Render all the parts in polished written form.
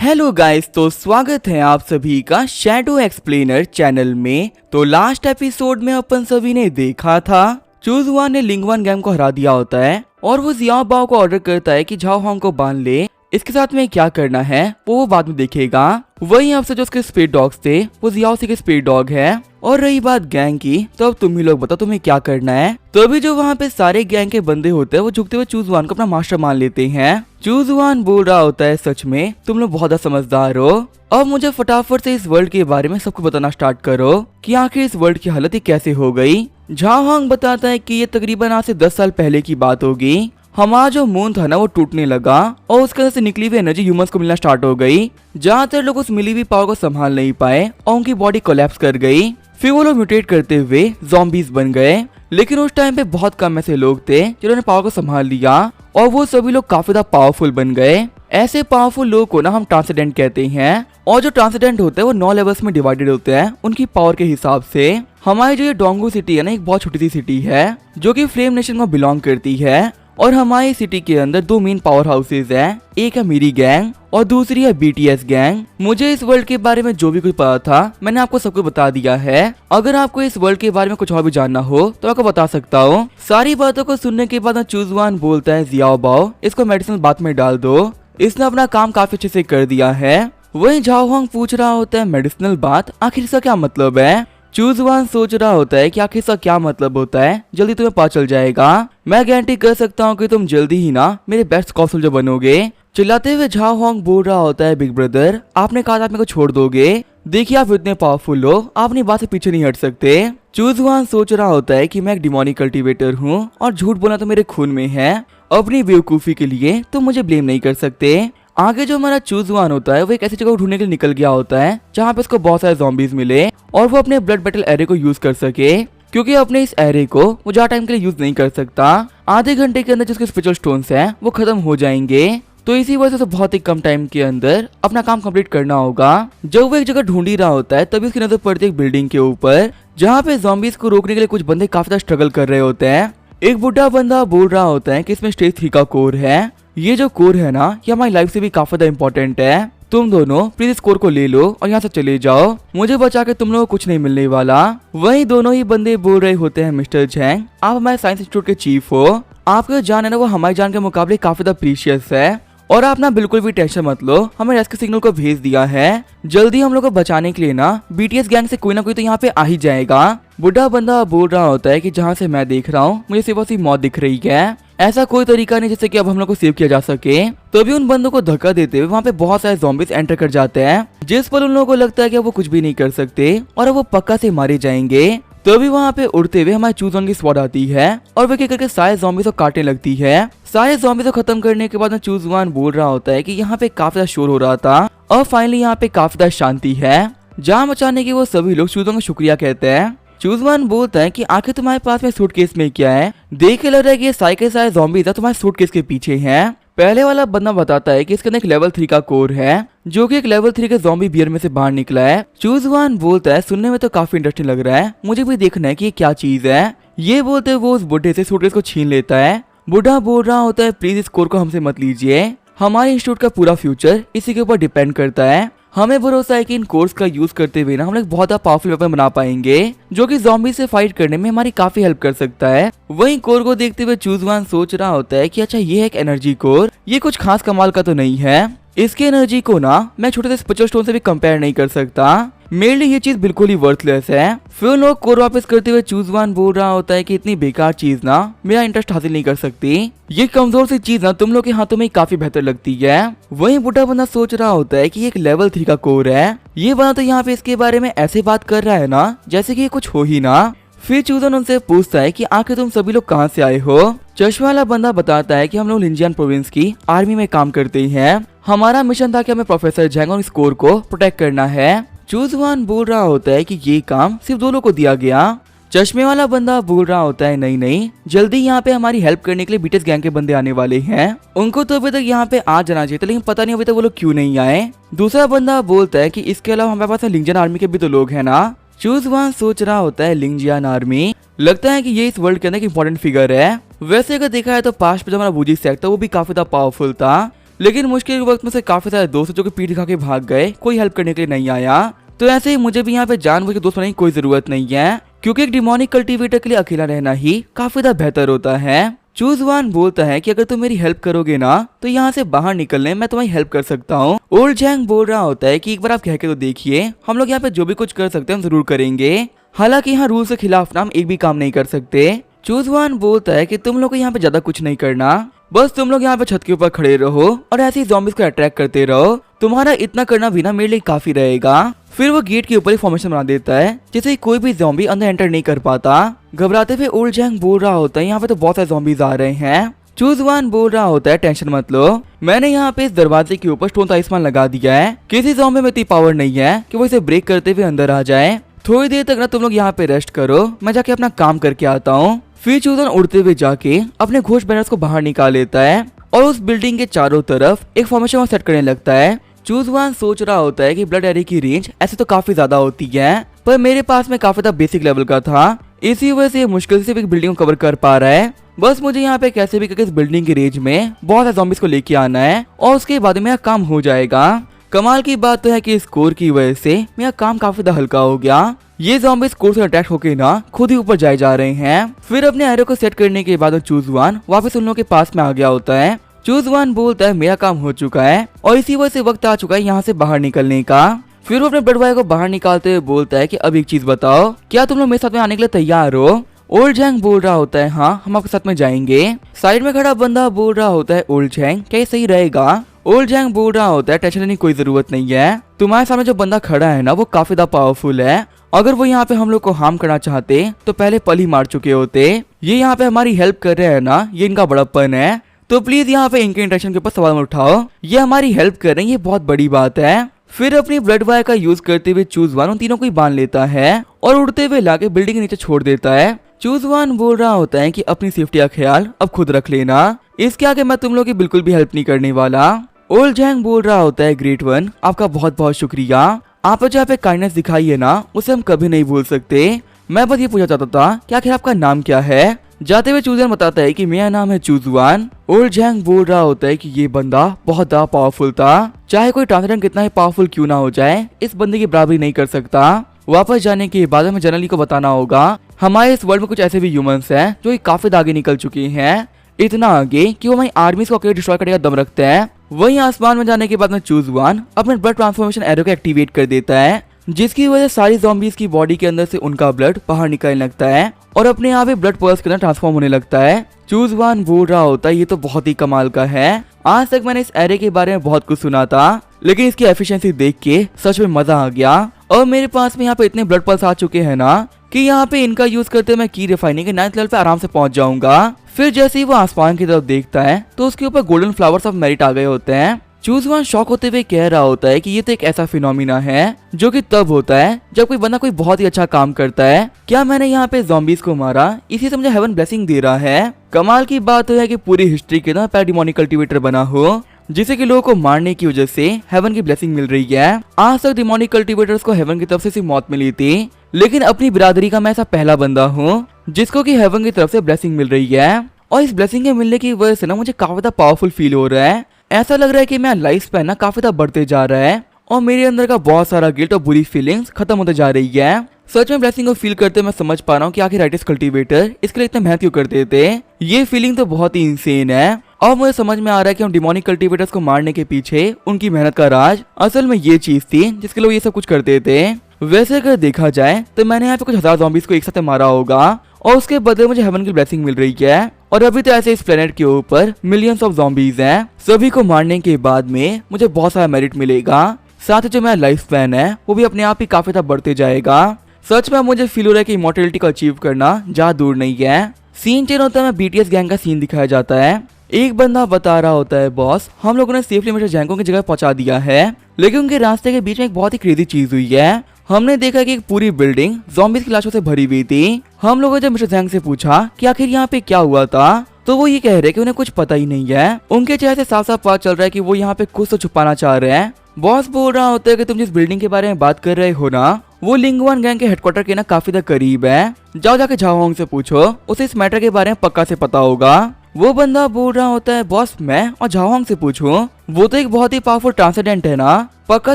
Hello guys, तो स्वागत है आप सभी का शैडो एक्सप्लेनर चैनल में। तो लास्ट एपिसोड में अपन सभी ने देखा था चूज वन ने लिंग वन गैंग को हरा दिया होता है और वो जियाओ बाओ को ऑर्डर करता है कि झाओ होंग को बांध ले। इसके साथ में क्या करना है वो बाद में देखेगा। वही आपसे जो उसके स्पीड डॉग्स थे वो जियाओ सी के स्पीड डॉग है। और रही बात गैंग की, तो अब तुम ही लोग बताओ तुम्हें क्या करना है। तो अभी जो वहाँ पे सारे गैंग के बंदे होते हैं वो झुकते हुए चूज वन को अपना मास्टर मान लेते हैं। चूज वन बोल रहा होता है, सच में तुम लोग बहुत समझदार हो। अब मुझे फटाफट से इस वर्ल्ड के बारे में सबको बताना स्टार्ट करो कि आखिर इस वर्ल्ड की हालत कैसे हो गई। झाओ होंग बताता है कि ये तकरीबन आज से 10 साल पहले की बात होगी। हमारा जो मून था ना वो टूटने लगा और उसके अंदर से निकली हुई एनर्जी ह्यूमंस को मिलना स्टार्ट हो गई। ज्यादातर लोग उस मिली हुई पावर को संभाल नहीं पाए और उनकी बॉडी कोलैप्स कर गई। फिर वो लोग म्यूटेट करते हुए ज़ॉम्बीज बन गए। लेकिन उस टाइम पे बहुत कम ऐसे लोग थे जिन्होंने पावर को संभाल लिया और वो सभी लोग काफी ज्यादा पावरफुल बन गए। ऐसे पावरफुल लोगों को ना हम ट्रांसेंडेंट कहते हैं। और जो ट्रांसेंडेंट होते हैं वो 9 लेवल्स में डिवाइडेड होते हैं उनकी पावर के हिसाब से। हमारी जो ये डोंगू सिटी है ना, एक बहुत छोटी सी सिटी है जो कि फ्लेम नेशन को बिलोंग करती है। और हमारी सिटी के अंदर 2 मेन पावर हाउसेज हैं। एक है मेरी गैंग और दूसरी है बीटीएस गैंग। मुझे इस वर्ल्ड के बारे में जो भी कुछ पता था मैंने आपको सब कुछ बता दिया है। अगर आपको इस वर्ल्ड के बारे में कुछ और भी जानना हो तो आपको बता सकता हूँ। सारी बातों को सुनने के बाद चूज वन बोलता है, जियाओ बाओ इसको मेडिसिन बात में डाल दो, इसने अपना काम काफी अच्छे से कर दिया है। वही झाओ होंग पूछ रहा होता है, मेडिसिनल बात आखिर इसका क्या मतलब है। चूज वन सोच रहा होता है कि आखिर इसका क्या मतलब होता है, जल्दी तुम्हें पता चल जाएगा। मैं गारंटी कर सकता हूँ कि तुम जल्दी ही ना मेरे बेस्ट कॉप सोल्जर बनोगे। चिल्लाते हुए झाओ होंग बोल रहा होता है, बिग ब्रदर आपने कहा था आप मेरे को छोड़ दोगे, देखिए आप इतने पावरफुल हो, आप अपनी बात से पीछे नहीं हट सकते। चूज वन सोच रहा होता है कि मैं एक डिमोनिक कल्टीवेटर हूँ और झूठ बोलना तो मेरे खून में है। अपनी बेवकूफी के लिए तुम मुझे ब्लेम नहीं कर सकते। आगे जो हमारा चूज वन होता है वो एक ऐसी जगह ढूंढने के लिए निकल गया होता है जहाँ पे उसको बहुत सारे ज़ॉम्बीज मिले और वो अपने ब्लड बैटल एरे को यूज कर सके, क्योंकि अपने इस एरे को वो ज्यादा टाइम के लिए यूज नहीं कर सकता। आधे घंटे के अंदर जिसके स्पिरिचुअल स्टोन्स हैं वो खत्म हो जाएंगे। तो इसी वजह से बहुत ही कम टाइम के अंदर अपना काम कंप्लीट करना होगा। जब वो एक जगह ढूंढ ही रहा होता है तभी उसकी नजर पड़ती है एक बिल्डिंग के ऊपर जहाँ पे ज़ॉम्बीज को रोकने के लिए कुछ बंदे काफी स्ट्रगल कर रहे होते हैं। एक बुढ़ा बंदा बोल रहा होता है कि इसमें स्टेज 3 का कोर है। ये जो कोर है ना ये हमारी लाइफ से भी काफी ज्यादा इम्पोर्टेंट है। तुम दोनों प्लीज इस कोर को ले लो और यहाँ से चले जाओ, मुझे बचा के तुम लोगों को कुछ नहीं मिलने वाला। वही दोनों ही बंदे बोल रहे होते हैं, मिस्टर झैंग आप हमारे साइंस इंस्टीट्यूट के चीफ हो, आपका जान है ना वो हमारी जान के मुकाबले काफी ज्यादा प्रीशियस है और आप ना बिल्कुल भी टेंशन मत लो, हमें रेस्क्यू सिग्नल को भेज दिया है। जल्दी हम लोग को बचाने के लिए ना बीटीएस गैंग से कोई ना कोई तो यहाँ पे आ ही जाएगा। बुढ़ा बंदा बोल रहा होता है कि जहाँ से मैं देख रहा हूँ मुझे सिर्फ सी मौत दिख रही है, ऐसा कोई तरीका नहीं जिससे कि अब हम लोग को सेव किया जा सके। तो भी उन बंदों को धक्का देते हुए वहाँ पे बहुत सारे ज़ॉम्बीज एंटर कर जाते हैं, जिस पर उन लोगों को लगता है कि वो कुछ भी नहीं कर सकते और वो पक्का से मारे जाएंगे। तो भी वहाँ पे उड़ते हुए हमारे चूज वन की स्क्वाड आती है और वो करके सारे ज़ॉम्बीज को काटने लगती है। सारे ज़ॉम्बीज को खत्म करने के बाद चूज वन बोल रहा होता है कि यहाँ पे काफी ज्यादा शोर हो रहा था और फाइनली यहाँ पे काफी ज्यादा शांति है। जान बचाने के वो सभी लोग चूज वन का शुक्रिया कहते हैं। चूज वन बोलता है कि आखिर तुम्हारे पास में सूटकेस में क्या है, देख के लग रहा है कि ये सारे ज़ॉम्बीज तुम्हारे सूटकेस के पीछे हैं। पहले वाला बंदा बताता है कि इसके अंदर एक लेवल 3 का कोर है जो कि एक लेवल 3 के ज़ॉम्बी बियर में से बाहर निकला है। चूज वन बोलता है, सुनने में तो काफी इंटरेस्टिंग लग रहा है, मुझे भी देखना है कि ये क्या चीज है। ये बोलते वो उस बुढ़े से सूटकेस को छीन लेता है। बुढ़ा बोल रहा होता है, प्लीज इस कोर को हमसे मत लीजिए, हमारे इंस्टीट्यूट का पूरा फ्यूचर इसी के ऊपर डिपेंड करता है। हमें भरोसा है कि इन कोर्स का यूज करते हुए ना हम लोग बहुत ज्यादा पावरफुल वेपन बना पाएंगे जो कि ज़ॉम्बी से फाइट करने में हमारी काफी हेल्प कर सकता है। वहीं कोर को देखते हुए चूज वन सोच रहा होता है कि अच्छा ये है एक एनर्जी कोर, ये कुछ खास कमाल का तो नहीं है, इसके एनर्जी को ना मैं छोटे से स्पिरिचुअल स्टोन से भी कंपेयर नहीं कर सकता, मेरे लिए ये चीज बिल्कुल ही वर्थलेस है। फिर लोग कोर वापस करते हुए चूज वन बोल रहा होता है कि इतनी बेकार चीज ना मेरा इंटरेस्ट हासिल नहीं कर सकती, ये कमजोर सी चीज ना तुम लोग के हाथों में काफी बेहतर लगती है। वहीं बुढ़ा बंदा सोच रहा होता है कि ये एक लेवल 3 का कोर है, ये बंदा तो यहाँ पे इसके बारे में ऐसे बात कर रहा है ना जैसे कि ये कुछ हो ही ना। फिर चूजन उनसे पूछता है कि आखिर तुम सभी लोग कहाँ से आए हो। चश्मा वाला बंदा बताता है कि हम लोग लिंजियान प्रोविंस की आर्मी में काम करते हैं, हमारा मिशन था कि हमें प्रोफेसर झैंग और इस कोर को प्रोटेक्ट करना है। चूज वन बोल रहा होता है कि ये काम सिर्फ 2 लोगों को दिया गया। चश्मे वाला बंदा बोल रहा होता है, नहीं नहीं जल्दी यहाँ पे हमारी हेल्प करने के लिए बीटीएस गैंग के बंदे आने वाले हैं, उनको तो अभी तक यहाँ पे आ जाना चाहिए था लेकिन पता नहीं अभी तक वो लोग क्यों नहीं आए। दूसरा बंदा बोलता है कि इसके अलावा हमारे पास लिंजियान आर्मी के भी तो लोग हैं ना। चूज वन सोच रहा होता है, लिंजियान आर्मी, लगता है कि ये इस वर्ल्ड के अंदर एक इंपॉर्टेंट फिगर है। वैसे अगर देखा है तो पास्ट में जो हमारा वुजी सेक्ट था वो भी काफी ज्यादा पावरफुल था, लेकिन मुश्किल के वक्त में से काफी सारे दोस्त जो कि पीठ दिखा के भाग गए, कोई हेल्प करने के लिए नहीं आया। तो ऐसे ही मुझे भी यहाँ पे जानबूझ के दोस्त बनाने की कोई जरूरत नहीं है, क्योंकि एक डिमोनिक कल्टीवेटर के लिए अकेला रहना ही काफी ज्यादा बेहतर होता है। चूज वन बोलता है कि अगर तुम मेरी हेल्प करोगे ना तो यहाँ से बाहर निकलने मैं तुम्हारी हेल्प कर सकता हूँ। ओल्ड जैंग बोल रहा होता है कि एक बार आप कह के तो देखिए, हम लोग यहाँ पे जो भी कुछ कर सकते हैं हम जरूर करेंगे। हालांकि यहाँ रूल के खिलाफ ना हम एक भी काम नहीं कर सकते। चूज वन बोलता है कि तुम लोग को यहाँ पे ज्यादा कुछ नहीं करना, बस तुम लोग यहाँ पे छत के ऊपर खड़े रहो और ऐसे ही ज़ॉम्बीज़ को अट्रैक्ट करते रहो। तुम्हारा इतना करना भी ना मेरे लिए काफी रहेगा। फिर वो गेट के ऊपर ही फॉर्मेशन बना देता है जिससे कोई भी ज़ॉम्बी अंदर एंटर नहीं कर पाता। घबराते हुए ओल्ड जैंग बोल रहा होता है यहाँ पे तो बहुत सारे ज़ॉम्बीज़ आ रहे हैं। चूज वन बोल रहा होता है टेंशन मत लो, मैंने यहाँ पे इस दरवाजे के ऊपर स्टोन तालिस्मान लगा दिया है। किसी ज़ॉम्बी में इतनी पावर नहीं है कि वो इसे ब्रेक करते हुए अंदर आ जाए। थोड़ी देर तक ना तुम लोग यहाँ पे रेस्ट करो, मैं जाके अपना काम करके आता हूँ। फिर चूज वन उड़ते हुए जाके अपने घोष बैनर्स को बाहर निकाल लेता है और उस बिल्डिंग के चारों तरफ एक फॉर्मेशन सेट करने लगता है। चूज वन सोच रहा होता है कि ब्लड एरे की रेंज ऐसे तो काफी ज्यादा होती है, पर मेरे पास में काफी ज्यादा बेसिक लेवल का था, इसी वजह से मुश्किल से एक बिल्डिंग को कवर कर पा रहा है। बस मुझे यहाँ पे कैसे भी करके इस बिल्डिंग की रेंज में बहुत सारे ज़ॉम्बीज़ को लेके आना है और उसके बाद मेरा काम हो जाएगा। कमाल की बात तो है कि स्कोर की वजह से मेरा काम काफी ज्यादा हल्का हो गया। ये ज़ॉम्बीज़ स्कोर से अटैक होके ना खुद ही ऊपर जाए जा रहे हैं। फिर अपने एरो को सेट करने के बाद चूज वन वापस उन लोगों के पास में आ गया होता है। चूज वन बोलता है मेरा काम हो चुका है और इसी वजह से वक्त आ चुका है यहाँ से बाहर निकलने का। फिर वो अपने ब्लड वायर को बाहर निकालते हुए बोलता है कि अब एक चीज बताओ, क्या तुम लोग मेरे साथ में आने के लिए तैयार हो? ओल्ड जैंग बोल रहा होता है हाँ हम आपके साथ में जाएंगे। साइड में खड़ा बंदा बोल रहा होता है ओल्ड जैंग क्या ये सही रहेगा? ओल्ड जैंग बोल रहा होता है टेंशन लेने की कोई जरूरत नहीं है, तुम्हारे सामने जो बंदा खड़ा है ना वो काफी ज्यादा पावरफुल है, अगर वो यहाँ पे हम लोग को हार्म करना चाहते तो पहले पल ही मार चुके होते। ये यहाँ पे हमारी हेल्प कर रहे हैं ना, ये इनका बड़प्पन है, तो प्लीज यहाँ पे इनके इंटेंशन के ऊपर सवाल मत उठाओ, ये हमारी हेल्प कर रहे हैं, ये बहुत बड़ी बात है। फिर अपनी ब्लड वायर का यूज करते हुए चूज वन उन तीनों को ही बांध लेता है और उड़ते हुए लाके बिल्डिंग के नीचे छोड़ देता है। चूज वन बोल रहा होता है कि अपनी सेफ्टी का ख्याल अब खुद रख लेना, इसके आगे मैं तुम लोग की बिल्कुल भी हेल्प नहीं करने वाला। ओल्ड जैंग बोल रहा होता है ग्रेट वन आपका बहुत बहुत शुक्रिया, आप जो यहाँ पे काइंडनेस दिखाई है ना उसे हम कभी नहीं भूल सकते। मैं बस ये पूछना चाहता था कि आखिर आपका नाम क्या है? जाते हुए चूजन बताता है कि मेरा नाम है चूज वन। ओल्ड जैंग बोल रहा होता है कि ये बंदा बहुत ज्यादा पावरफुल था, चाहे कोई ट्रांसजेंडर कितना ही पावरफुल क्यों ना हो जाए इस बंदे की बराबरी नहीं कर सकता। वापस जाने के बाद हमें जनरली को बताना होगा हमारे इस वर्ल्ड में कुछ ऐसे भी ह्यूमंस हैं जो काफी आगे निकल चुके हैं, इतना आगे कि वो हमारी आर्मीज को अकेले डिस्ट्रॉय करने का दम रखते हैं। वहीं आसमान में जाने के बाद में चूज वन अपने ब्लड ट्रांसफॉर्मेशन एरो को एक्टिवेट कर देता है, जिसकी वजह से सारी ज़ॉम्बीज़ की बॉडी के अंदर से उनका ब्लड बाहर निकलने लगता है और अपने आप ही ब्लड पर्स के अंदर ट्रांसफॉर्म होने लगता है। चूज वन बोल रहा होता है ये तो बहुत ही कमाल का है, आज तक मैंने इस एरे के बारे में बहुत कुछ सुना था लेकिन इसकी एफिशिएंसी देख के सच में मजा आ गया। और मेरे पास में यहाँ पे इतने ब्लड पल्स आ चुके हैं ना कि यहाँ पे इनका यूज करते मैं की रिफाइनिंग के 9th लेवल पे आराम से पहुंच जाऊंगा। फिर जैसे ही वो आसमान की तरफ देखता है तो उसके ऊपर गोल्डन फ्लावर्स ऑफ मेरिट आ गए होते हैं। चूज वन शॉक होते हुए कह रहा होता है कि ये तो एक ऐसा फिनोमिना है जो कि तब होता है जब कोई बंदा कोई बहुत ही अच्छा काम करता है। क्या मैंने यहाँ पे ज़ॉम्बीज़ को मारा इसी से मुझे हेवन ब्लेसिंग दे रहा है? कमाल की बात तो है कि पूरी हिस्ट्री के ना पैराडिमोनिक कल्टीवेटर बना हो जिसे कि लोगों को मारने की वजह से हेवन की ब्लेसिंग मिल रही है। आज तक डिमोनिक कल्टीवेटर्स को हेवन की तरफ से सिर्फ मौत मिली थी, लेकिन अपनी बिरादरी का मैं ऐसा पहला बंदा हूँ जिसको कि हेवन की तरफ से ब्लेसिंग मिल रही है। और इस ब्लेसिंग के मिलने की वजह से ना मुझे काफी ज्यादा पावरफुल फील हो रहा है, ऐसा लग रहा है कि मेरा लाइफ स्पैन ना काफी ज्यादा बढ़ते जा रहा है और मेरे अंदर का बहुत सारा गिल्ट और बुरी फीलिंग्स खत्म होते जा रही है। सच में ब्लेसिंग को फील करते मैं समझ पा रहा हूँ कि आखिर राइटिस कल्टीवेटर इसके लिए इतना मेहनत क्यों करते थे। ये फीलिंग तो बहुत ही इंसेन है और मुझे समझ में आ रहा है कि हम डिमोनिक कल्टीवेटर्स को मारने के पीछे उनकी मेहनत का राज असल में ये चीज थी जिसके लोग ये सब कुछ करते थे। वैसे अगर देखा जाए तो मैंने यहाँ पे कुछ 1000 ज़ॉम्बीज़ को एक साथ मारा होगा और उसके बदले मुझे हेवन की ब्लेसिंग मिल रही है। और अभी तो ऐसे इस प्लेनेट के ऊपर मिलियंस ऑफ ज़ॉम्बीज़ हैं, सभी को मारने के बाद में मुझे बहुत सारा मेरिट मिलेगा, साथ ही जो मेरा लाइफ स्पैन है वो भी अपने आप ही काफी ज्यादा बढ़ते जाएगा। सच में मुझे फील हो रहा है कि इमॉर्टैलिटी को अचीव करना ज्यादा दूर नहीं है। सीन चेंज होता है, बीटीएस गैंग का सीन दिखाया जाता है। एक बंदा बता रहा होता है बॉस हम लोगों ने सेफली मिस्टर जैंग की जगह पहुंचा दिया है, लेकिन उनके रास्ते के बीच में एक बहुत ही क्रेजी चीज हुई है। हमने देखा कि एक पूरी बिल्डिंग ज़ॉम्बीज़ की लाशों से भरी हुई थी। हम लोगों ने जब मिस्टर जैंग से पूछा कि आखिर यहाँ पे क्या हुआ था तो वो ये कह रहे कि उन्हें कुछ पता ही नहीं है। उनके चेहरे से साफ साफ पता चल रहा है कि वो यहाँ पे कुछ तो छुपाना चाह रहे हैं। बॉस बोल रहा होता है कि तुम जिस बिल्डिंग के बारे में बात कर रहे हो ना वो लिंगवान गैंग के हेडक्वार्टर के ना काफी ज्यादा करीब है, जाओ जाके झाओ होंग से पूछो, उसे इस मैटर के बारे में पक्का से पता होगा। वो बंदा बोल रहा होता है बॉस मैं और झाओहांग से पूछूं, वो तो एक बहुत ही पावरफुल ट्रांसेंडेंट है ना, पक्का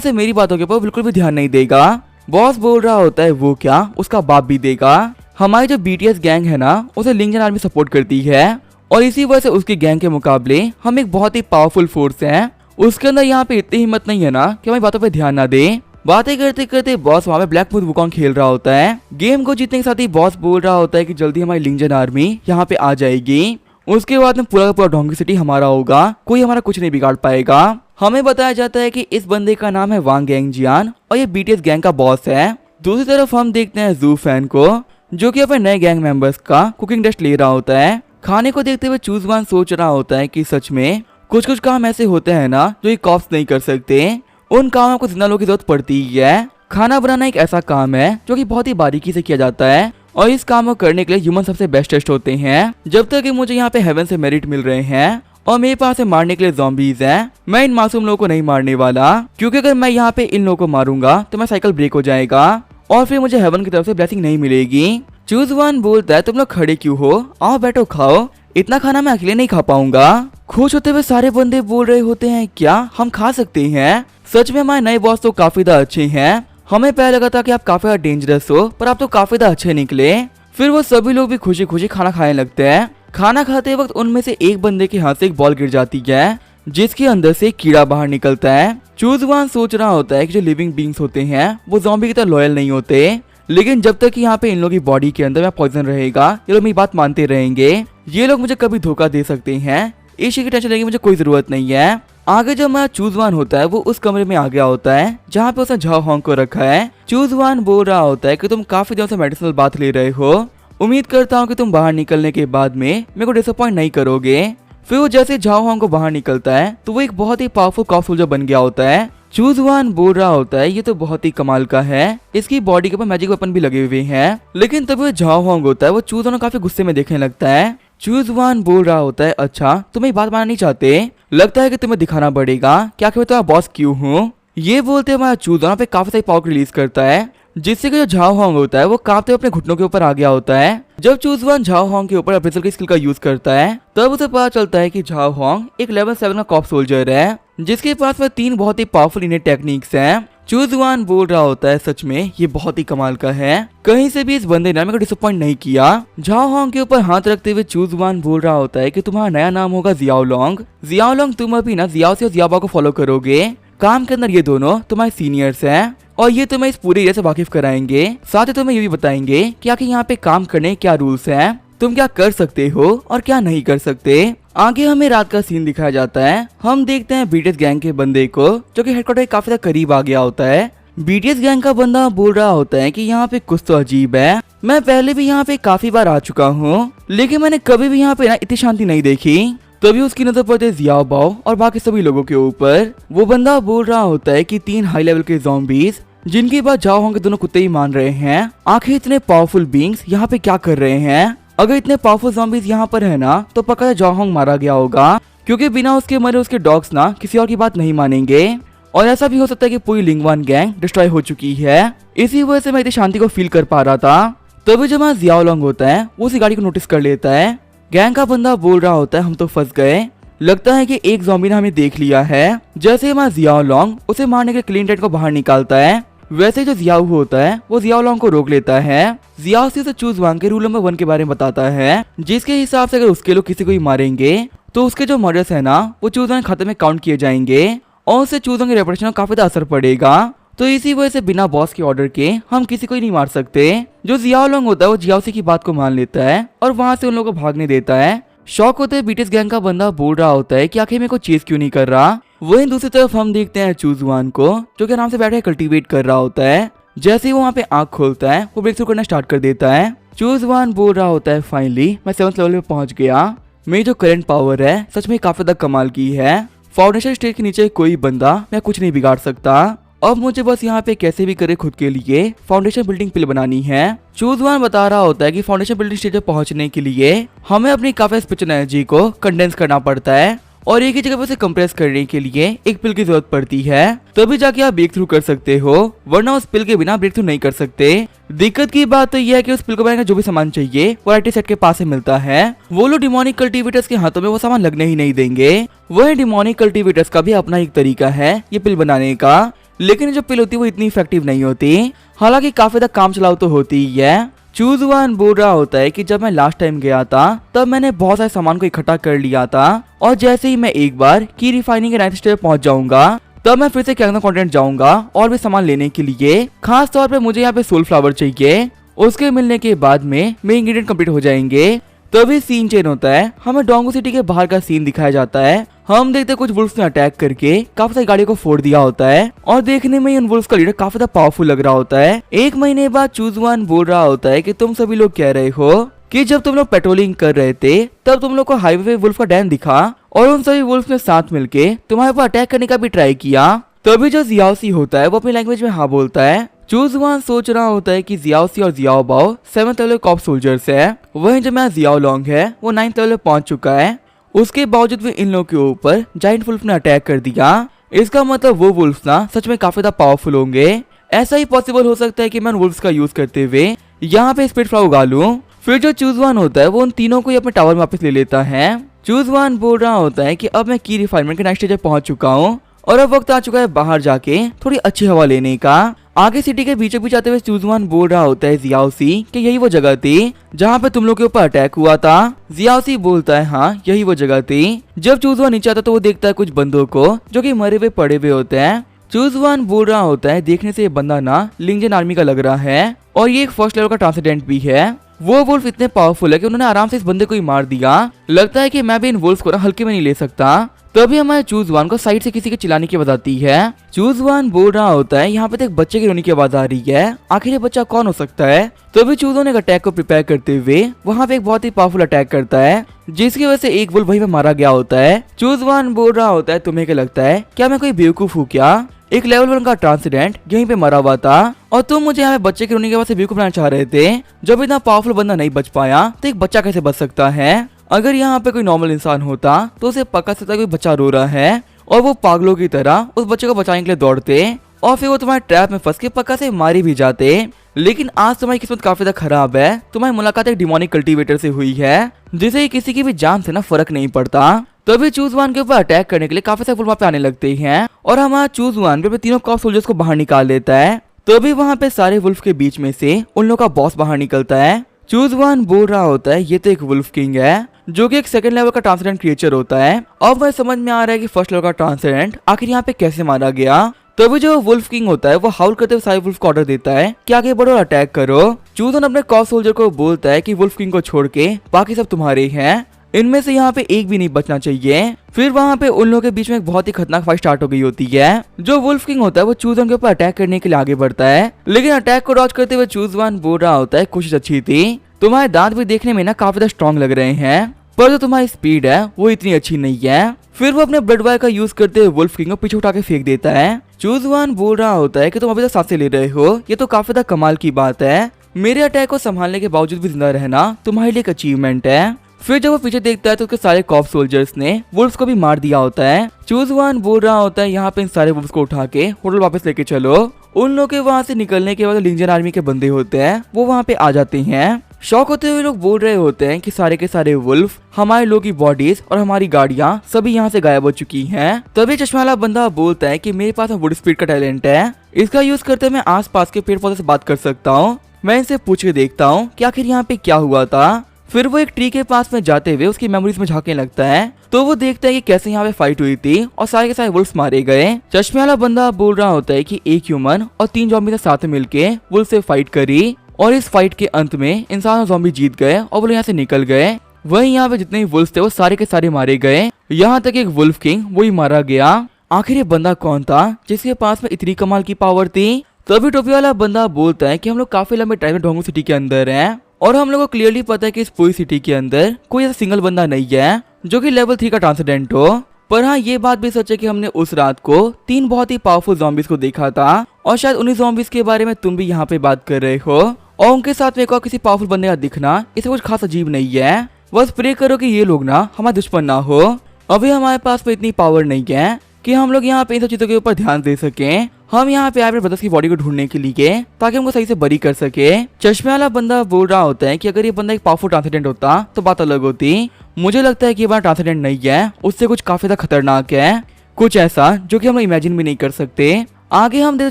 से मेरी बातों के ऊपर बिल्कुल भी ध्यान नहीं देगा। बॉस बोल रहा होता है वो क्या, उसका बाप भी देगा। हमारी जो BTS गैंग है ना उसे लिंगजन आर्मी सपोर्ट करती है और इसी वजह से उसकी गैंग के मुकाबले हम एक बहुत ही पावरफुल फोर्स हैं। उसके अंदर यहाँ पे इतनी हिम्मत नहीं है ना कि हमारी बातों पे ध्यान ना दे। बातें करते करते बॉस वहाँ पे ब्लैक मून वुकोंग खेल रहा होता है। गेम को जीतने के साथ ही बॉस बोल रहा होता है कि जल्दी हमारी लिंगजन आर्मी यहाँ पे आ जाएगी। उसके बाद में पूरा का पूरा डोंगी सिटी हमारा होगा, कोई हमारा कुछ नहीं बिगाड़ पाएगा। हमें बताया जाता है कि इस बंदे का नाम है वांग गैंगजियान और ये BTS गैंग का बॉस है। दूसरी तरफ हम देखते हैं जू फैन को, जो कि अपने नए गैंग मेंबर्स का कुकिंग टेस्ट ले रहा होता है। खाने को देखते हुए चूजवान सोच रहा होता है कि सच में कुछ कुछ काम ऐसे होते हैं ना जो ये कॉप्स नहीं कर सकते, उन कामों को जिंदा लोगों की जरूरत पड़ती ही है। खाना बनाना एक ऐसा काम है जो कि बहुत ही बारीकी से किया जाता है और इस काम को करने के लिए ह्यूमन सबसे बेस्ट टेस्ट होते हैं। जब तक कि मुझे यहाँ पे हेवन से मेरिट मिल रहे हैं और मेरे पास मारने के लिए ज़ॉम्बीज हैं, मैं इन मासूम लोगों को नहीं मारने वाला, क्योंकि अगर मैं यहाँ पे इन लोगों को मारूंगा तो मैं साइकिल ब्रेक हो जाएगा और फिर मुझे हेवन की तरफ से ब्लेसिंग नहीं मिलेगी। चूजवान बोलता है तुम लोग खड़े क्यों हो, आओ बैठो खाओ, इतना खाना मैं अकेले नहीं खा पाऊंगा। खुश होते हुए सारे बंदे बोल रहे होते हैं क्या हम खा सकते हैं। सच में हमारे नए बॉस तो काफी ज्यादा अच्छे हैं। हमें पहले लगा था कि आप काफी ज्यादा डेंजरस हो, पर आप तो काफी ज्यादा अच्छे निकले। फिर वो सभी लोग भी खुशी खुशी खाना खाने लगते हैं। खाना खाते वक्त उनमें से एक बंदे के हाथ से एक बॉल गिर जाती है जिसके अंदर से कीड़ा बाहर निकलता है। चूजवान सोच रहा होता है कि जो लिविंग बींग्स होते हैं वो ज़ॉम्बी की तरह लॉयल नहीं होते, लेकिन जब तक यहाँ पे इन लोगों की बॉडी के अंदर पॉइजन रहेगा ये लोग मेरी बात मानते रहेंगे। ये लोग मुझे कभी धोखा दे सकते हैं, इस चीज की टेंशन लेने की मुझे कोई जरूरत नहीं है। आगे जब मैं चूजवान होता है वो उस कमरे में आ गया होता है जहाँ पे उसने झाओहांग को रखा है। चूजवान बोल रहा होता है कि तुम काफी दिनों से मेडिसिनल बात ले रहे हो, उम्मीद करता हूँ कि तुम बाहर निकलने के बाद में मेरे को डिसअपॉइंट नहीं करोगे। फिर वो जैसे झाओहांग को बाहर निकलता है तो वो एक बहुत ही पावरफुल कॉप सोल्जर बन गया होता है। चूजवान बोल रहा होता है ये तो बहुत ही कमाल का है, इसकी बॉडी के ऊपर मैजिक वेपन भी लगे हुए हैं। लेकिन तब वो झाओहांग होता है वो चूजवान काफी गुस्से में देखने लगता है। चूजवान बोल रहा होता है अच्छा तुम्हें बात मानना नहीं चाहते, लगता है कि तुम्हें दिखाना पड़ेगा क्या कि मैं तुम्हारा बॉस क्यों हूँ। ये बोलते हुए चूजवान पे काफी सारी पावर रिलीज करता है जिससे कि जो झाओहांग होता है वो कांपते हुए अपने घुटनों के ऊपर आ गया होता है। जब चूजवान झाओहांग के ऊपर अप्रेजल की स्किल का यूज करता है तब उसे पता चलता है कि झाओहांग एक लेवल 7 का कॉप सोल्जर है जिसके पास में 3 बहुत ही पावरफुल इनेट टेक्निक्स हैं। चूजवान बोल रहा होता है सच में ये बहुत ही कमाल का है, कहीं से भी इस बंदे ने मेरे को डिसअपॉइंट नहीं किया। झाओहांग के ऊपर हाथ रखते हुए चूजवान बोल रहा होता है कि तुम्हारा नया नाम होगा जियाओलोंग। जियाओलोंग तुम अभी ना जियाओ से और जियाबा को फॉलो करोगे, काम के अंदर ये दोनों तुम्हारे सीनियर्स हैं और ये तुम्हें इस पूरे एरिया से वाकिफ कराएंगे। साथ ही तुम्हें ये भी बताएंगे कि आखिर यहाँ पे काम करने क्या रूल्स हैं, तुम क्या कर सकते हो और क्या नहीं कर सकते। आगे हमें रात का सीन दिखाया जाता है। हम देखते हैं BTS गैंग के बंदे को जो कि हेडक्वार्टर के काफी करीब आ गया होता है। BTS गैंग का बंदा बोल रहा होता है कि यहाँ पे कुछ तो अजीब है, मैं पहले भी यहाँ पे काफी बार आ चुका हूँ लेकिन मैंने कभी भी यहाँ पे ना इतनी शांति नहीं देखी। तभी उसकी नजर पड़ती है जियाओ बाओ और बाकी सभी लोगों के ऊपर। वो बंदा बोल रहा होता है कि 3 हाई लेवल के ज़ॉम्बीज जिनकी बात झाओहांग के दोनों कुत्ते ही मान रहे हैं, आखिर इतने पावरफुल बींग्स यहाँ पे क्या कर रहे हैं। अगर इतने पावरफुल ज़ॉम्बीज यहाँ पर है ना तो पक्का झाओहांग मारा गया होगा, क्योंकि बिना उसके मरे उसके डॉग्स ना किसी और की बात नहीं मानेंगे। और ऐसा भी हो सकता है कि पूरी लिंगवान गैंग डिस्ट्रॉय हो चुकी है, इसी वजह से मैं इतनी शांति को फील कर पा रहा था। तभी जब वहाँ जियाओलोंग होता है वो उसी गाड़ी को नोटिस कर लेता है। गैंग का बंदा बोल रहा होता है हम तो फंस गए, लगता है कि एक ज़ॉम्बी ने हमें देख लिया है। जैसे वहाँ जियाओलोंग उसे मारने के क्लीन डेड को बाहर निकालता है, वैसे जो जियाओ होता है वो जियाओलोंग को रोक लेता है। जियाओ से चूजवान के रूल नंबर 1 के बारे में बताता है जिसके हिसाब से अगर उसके लोग किसी को ही मारेंगे तो उसके जो मर्डर्स है ना वो चूजवान खाते में काउंट किए जाएंगे और उससे चूजवान की रेपुटेशन काफी ज्यादा असर पड़ेगा। तो इसी वजह से बिना बॉस के ऑर्डर के हम किसी को ही नहीं मार सकते। जो जियाओलोंग होता है वो जियाओ की बात को मान लेता है और वहां से उन लोगों को भागने देता है। शौक होते हैं BTS गैंग का बंदा बोल रहा होता है कि आखिर मेरे को चेस क्यों नहीं कर रहा। वहीं दूसरी तरफ हम देखते हैं चूजवान को जो कि आराम से बैठे कल्टीवेट कर रहा होता है। जैसे ही वो वहाँ पे आंख खोलता है वो ब्रेक थ्रू करना स्टार्ट कर देता है। चूजवान बोल रहा होता है फाइनली मैं 7th लेवल पे पहुंच गया, मेरी जो करंट पावर है सच में काफी ज्यादा कमाल की है, फाउंडेशन स्टेज के नीचे कोई बंदा मैं कुछ नहीं बिगाड़ सकता। अब मुझे बस यहाँ पे कैसे भी करे खुद के लिए फाउंडेशन बिल्डिंग पिल बनानी है। चूजवान बता रहा होता है कि फाउंडेशन बिल्डिंग स्टेज पर पहुंचने के लिए हमें अपनी काफी स्पिरिचुअल एनर्जी को कंडेंस करना पड़ता है और एक ही जगह पर उसे कंप्रेस करने के लिए एक पिल की जरूरत पड़ती है, तभी जाके आप ब्रेक थ्रू कर सकते हो, वरना उस पिल के बिना ब्रेक थ्रू नहीं कर सकते। दिक्कत की बात तो यह है कि उस पिल को बनाने का जो भी सामान चाहिए वो आईटी सेट के पास से मिलता है। वो लोग डिमोनिक कल्टीवेटर्स के हाथों में वो सामान लगने ही नहीं देंगे। वही डिमोनिक कल्टीवेटर्स का भी अपना एक तरीका है ये पिल बनाने का, लेकिन जो पिल होती है वो इतनी इफेक्टिव नहीं होती। हालांकि काफी तक काम चलाओ तो होती ही है। चूज वन बोल रहा होता है कि जब मैं लास्ट टाइम गया था तब मैंने बहुत सारे सामान को इकट्ठा कर लिया था, और जैसे ही मैं एक बार की रिफाइनिंग के 9th स्टेज पहुंच जाऊंगा तब मैं फिर से कैंगना कॉन्टिनेंट जाऊंगा और भी सामान लेने के लिए। खास तौर पे मुझे यहाँ पे सोल फ्लावर चाहिए। उसके मिलने के बाद में मेरे इंग्रेडिएंट कंप्लीट हो जाएंगे। तभी सीन चेंज होता है, हमें डोंगो सिटी के बाहर का सीन दिखाया जाता है। हम देखते कुछ वुल्फ्स ने अटैक करके काफी सारी गाड़ियों को फोड़ दिया होता है, और देखने में उन वुल्फ्स का लीडर काफी ज्यादा पावरफुल लग रहा होता है। एक महीने बाद चूज वन बोल रहा होता है कि तुम सभी लोग कह रहे हो कि जब तुम लोग पेट्रोलिंग कर रहे थे तब तुम लोग को हाईवे पे वुल्फ का डैन दिखा, और उन सभी वुल्फ्स ने साथ मिलके तुम्हारे ऊपर अटैक करने का भी ट्राई किया। तभी जो जियाओसी होता है वो अपनी लैंग्वेज में हाँ बोलता है। चूज वन सोच रहा होता है कि जियाओसी और जियाओ बाओ 7th लेवल कॉप सोल्जर्स है, वहीं जो मैं जियाओ लॉन्ग है वो 9th लेवल पहुंच चुका है। उसके बावजूद भी इन लोगों के ऊपर जाइंट वुल्फ ने अटैक कर दिया। इसका मतलब वो वुल्फ्स ना सच में काफी ज्यादा पावरफुल होंगे। ऐसा ही पॉसिबल हो सकता है कि मैं उन वुल्फ्स का यूज करते हुए यहाँ पे स्पीड फ्लावर उगा लूं। फिर जो चूज वन होता है वो उन तीनों को ही अपने टावर में वापस ले लेता है। चूज वन बोल रहा होता है कि अब मैं की रिफाइनमेंट के नेक्स्ट स्टेज पहुंच चुका हूँ, और अब वक्त आ चुका है बाहर जाके थोड़ी अच्छी हवा लेने का। आगे सिटी के बीचों बीच आते हुए चूज वन बोल रहा होता है जियाओसी कि यही वो जगह थी जहाँ पे तुम लोग के ऊपर अटैक हुआ था। जियाओसी बोलता है हाँ यही वो जगह थी। जब चूज वन नीचे आता तो वो देखता है कुछ बंदों को जो कि मरे हुए पड़े हुए होते हैं। चूज वन बोल रहा होता है देखने से ये बंदा ना लिंगजन आर्मी का लग रहा है, और ये एक फर्स्ट लेवल का ट्रांसेंडेंट भी है। वो वुल्फ इतने पावरफुल है कि उन्होंने आराम से इस बंदे को ही मार दिया। लगता है कि मैं भी इन वुल्फ को ना हल्के में नहीं ले सकता। तभी हमारे चूज वन को साइड से किसी के चिल्लाने की आवाज आती है। चूज वन बोल रहा होता है यहाँ पे तो एक बच्चे की रोने की आवाज आ रही है, आखिर ये बच्चा कौन हो सकता है। तभी चूज वन एक अटैक को प्रिपेयर करते हुए वहाँ पे एक बहुत ही पावरफुल अटैक करता है, जिसकी वजह से एक वुल्फ वहीं पे मारा गया होता है। चूज वन बोल रहा होता है तुम्हें क्या लगता है, क्या मैं कोई बेवकूफ हूँ क्या? एक लेवल 1 का ट्रांसिडेंट यहीं पे मरा हुआ था, और तुम मुझे यहाँ पे बच्चे के रोने के बाद से बेवकूफ बनाना चाह रहे थे। जब इतना पावरफुल बंदा नहीं बच पाया तो एक बच्चा कैसे बच सकता है? अगर यहाँ पे कोई नॉर्मल इंसान होता तो उसे पक्का सकता कोई बच्चा रो रहा है, और वो पागलों की तरह उस बच्चे को बचाने के लिए दौड़ते, और फिर वो तुम्हारे ट्रैप में फंस के पक्का से मारे भी जाते। लेकिन आज तुम्हारी किस्मत काफी ज्यादा खराब है। तुम्हारी मुलाकात एक डिमोनिक कल्टीवेटर से हुई है, जिसे किसी की भी जान से ना फर्क नहीं पड़ता। तभी चूज वन के ऊपर अटैक करने के लिए काफी सारे वुल्फ वहाँ पे आने लगते हैं, और हमारा चूज वन पे तीनों कॉप सोल्जर्स को बाहर निकाल देता है। तभी वहाँ पे सारे वुल्फ के बीच में से उन लोगों का बॉस बाहर निकलता है। चूज वन बोल रहा होता है ये तो एक वुल्फ किंग है, जो कि एक सेकंड लेवल का ट्रांसेंडेंट क्रिएचर होता है। अब वह समझ में आ रहा है कि फर्स्ट लेवल का ट्रांसेंडेंट आखिर यहाँ पे कैसे मारा गया। तभी जो वुल्फ किंग होता है वो हाउल करते हुए सारे वुल्फ को ऑर्डर देता है कि आगे बढ़ो और अटैक करो। चूज वन अपने कॉप सोल्जर को बोलता है कि वुल्फ किंग को छोड़ के बाकी सब तुम्हारे हैं, इनमें से यहाँ पे एक भी नहीं बचना चाहिए। फिर वहाँ पे उन लोगों के बीच में एक बहुत ही खतरनाक फाइट स्टार्ट हो गई होती है। जो वुल्फ किंग होता है वो चूज वन के ऊपर अटैक करने के लिए आगे बढ़ता है, लेकिन अटैक को डॉज करते हुए चूज वन बोल रहा होता है कोशिश अच्छी थी, तुम्हारे दांत भी देखने में ना काफी ज्यादा स्ट्रॉन्ग लग रहे हैं, पर जो तुम्हारी स्पीड है वो इतनी अच्छी नहीं है। फिर वो अपने ब्लड वायर का यूज करते हुए वुल्फ किंग को पीछे उठा के फेंक देता है। चूज वन बोल रहा होता है कि तुम अभी तक सांसें ले रहे हो, ये तो काफी ज्यादा कमाल की बात है। मेरे अटैक को संभालने के बावजूद भी जिंदा रहना तुम्हारे लिए एक अचीवमेंट है। फिर जब वो पीछे देखता है तो उसके सारे कॉप सोल्जर्स ने वुल्फ्स को भी मार दिया होता है। चूज वन बोल रहा होता है यहाँ पे इन सारे वुल्फ्स को उठा के होटल वापस लेके चलो। उन लोगों के वहाँ से निकलने के बाद लिंजन आर्मी के बंदे होते हैं वो वहाँ पे आ जाते हैं। शौक होते हुए लोग बोल रहे होते हैं कि सारे के सारे वुल्फ, हमारे लोगों की बॉडीज और हमारी गाड़ियाँ सभी यहाँ से गायब हो चुकी हैं। तभी चश्मा वाला बंदा बोलता है कि मेरे पास वुड स्पीड का टैलेंट है, इसका यूज करते मैं आस पास के पेड़ पौधे से बात कर सकता हूँ। मैं इनसे पूछ के देखता हूँ कि आखिर यहाँ पे क्या हुआ था। फिर वो एक ट्री के पास में जाते हुए उसकी मेमोरीज में झांकने लगता है, तो वो देखता है कि कैसे यहाँ पे फाइट हुई थी और सारे के सारे वुल्फ्स मारे गए। चश्मे वाला बंदा बोल रहा होता है कि एक ह्यूमन और 3 ज़ॉम्बी के साथ मिलके वुल्फ से फाइट करी, और इस फाइट के अंत में इंसान और ज़ॉम्बी जीत गए और वो यहाँ से निकल गए। वहीं यहाँ पे जितने वुल्फ थे वो सारे के सारे मारे गए, यहाँ तक एक वुल्फ किंग वही मारा गया। आखिर ये बंदा कौन था जिसके पास में इतनी कमाल की पावर थी? तभी टोपी वाला बंदा बोलता है कि हम लोग काफी लंबे टाइम में डोंगो सिटी के अंदर हैं, और हम लोग को क्लियरली पता है कि इस पूरी सिटी के अंदर कोई ऐसा सिंगल बंदा नहीं है जो कि लेवल 3 का ट्रांसेंडेंट हो। पर हाँ, ये बात भी सच है कि हमने उस रात को 3 बहुत ही पावरफुल ज़ॉम्बीज को देखा था, और शायद उन्हीं ज़ॉम्बीज के बारे में तुम भी यहाँ पे बात कर रहे हो, और उनके साथ में एक और किसी पावरफुल बंदे का दिखना इसे कुछ खास अजीब नहीं है। बस प्रे करो कि ये लोग ना हमारे दुश्मन ना हो। अभी हमारे पास तो इतनी पावर नहीं है कि हम लोग यहाँ पे इन सब चीजों के ऊपर ध्यान दे सकें। हम यहाँ पे अपने ब्रदर्स की बॉडी को ढूंढने के लिए ताकि हमको सही से बरी कर सके। चश्मे वाला बंदा बोल रहा होता है कि अगर ये बंदा एक पावरफुल ट्रांसेंडेंट होता तो बात अलग होती। मुझे लगता है कि ये बंदा ट्रांसेंडेंट नहीं है, उससे कुछ काफी ज्यादा खतरनाक है, कुछ ऐसा जो कि हम लोग इमेजिन भी नहीं कर सकते। आगे हम देखते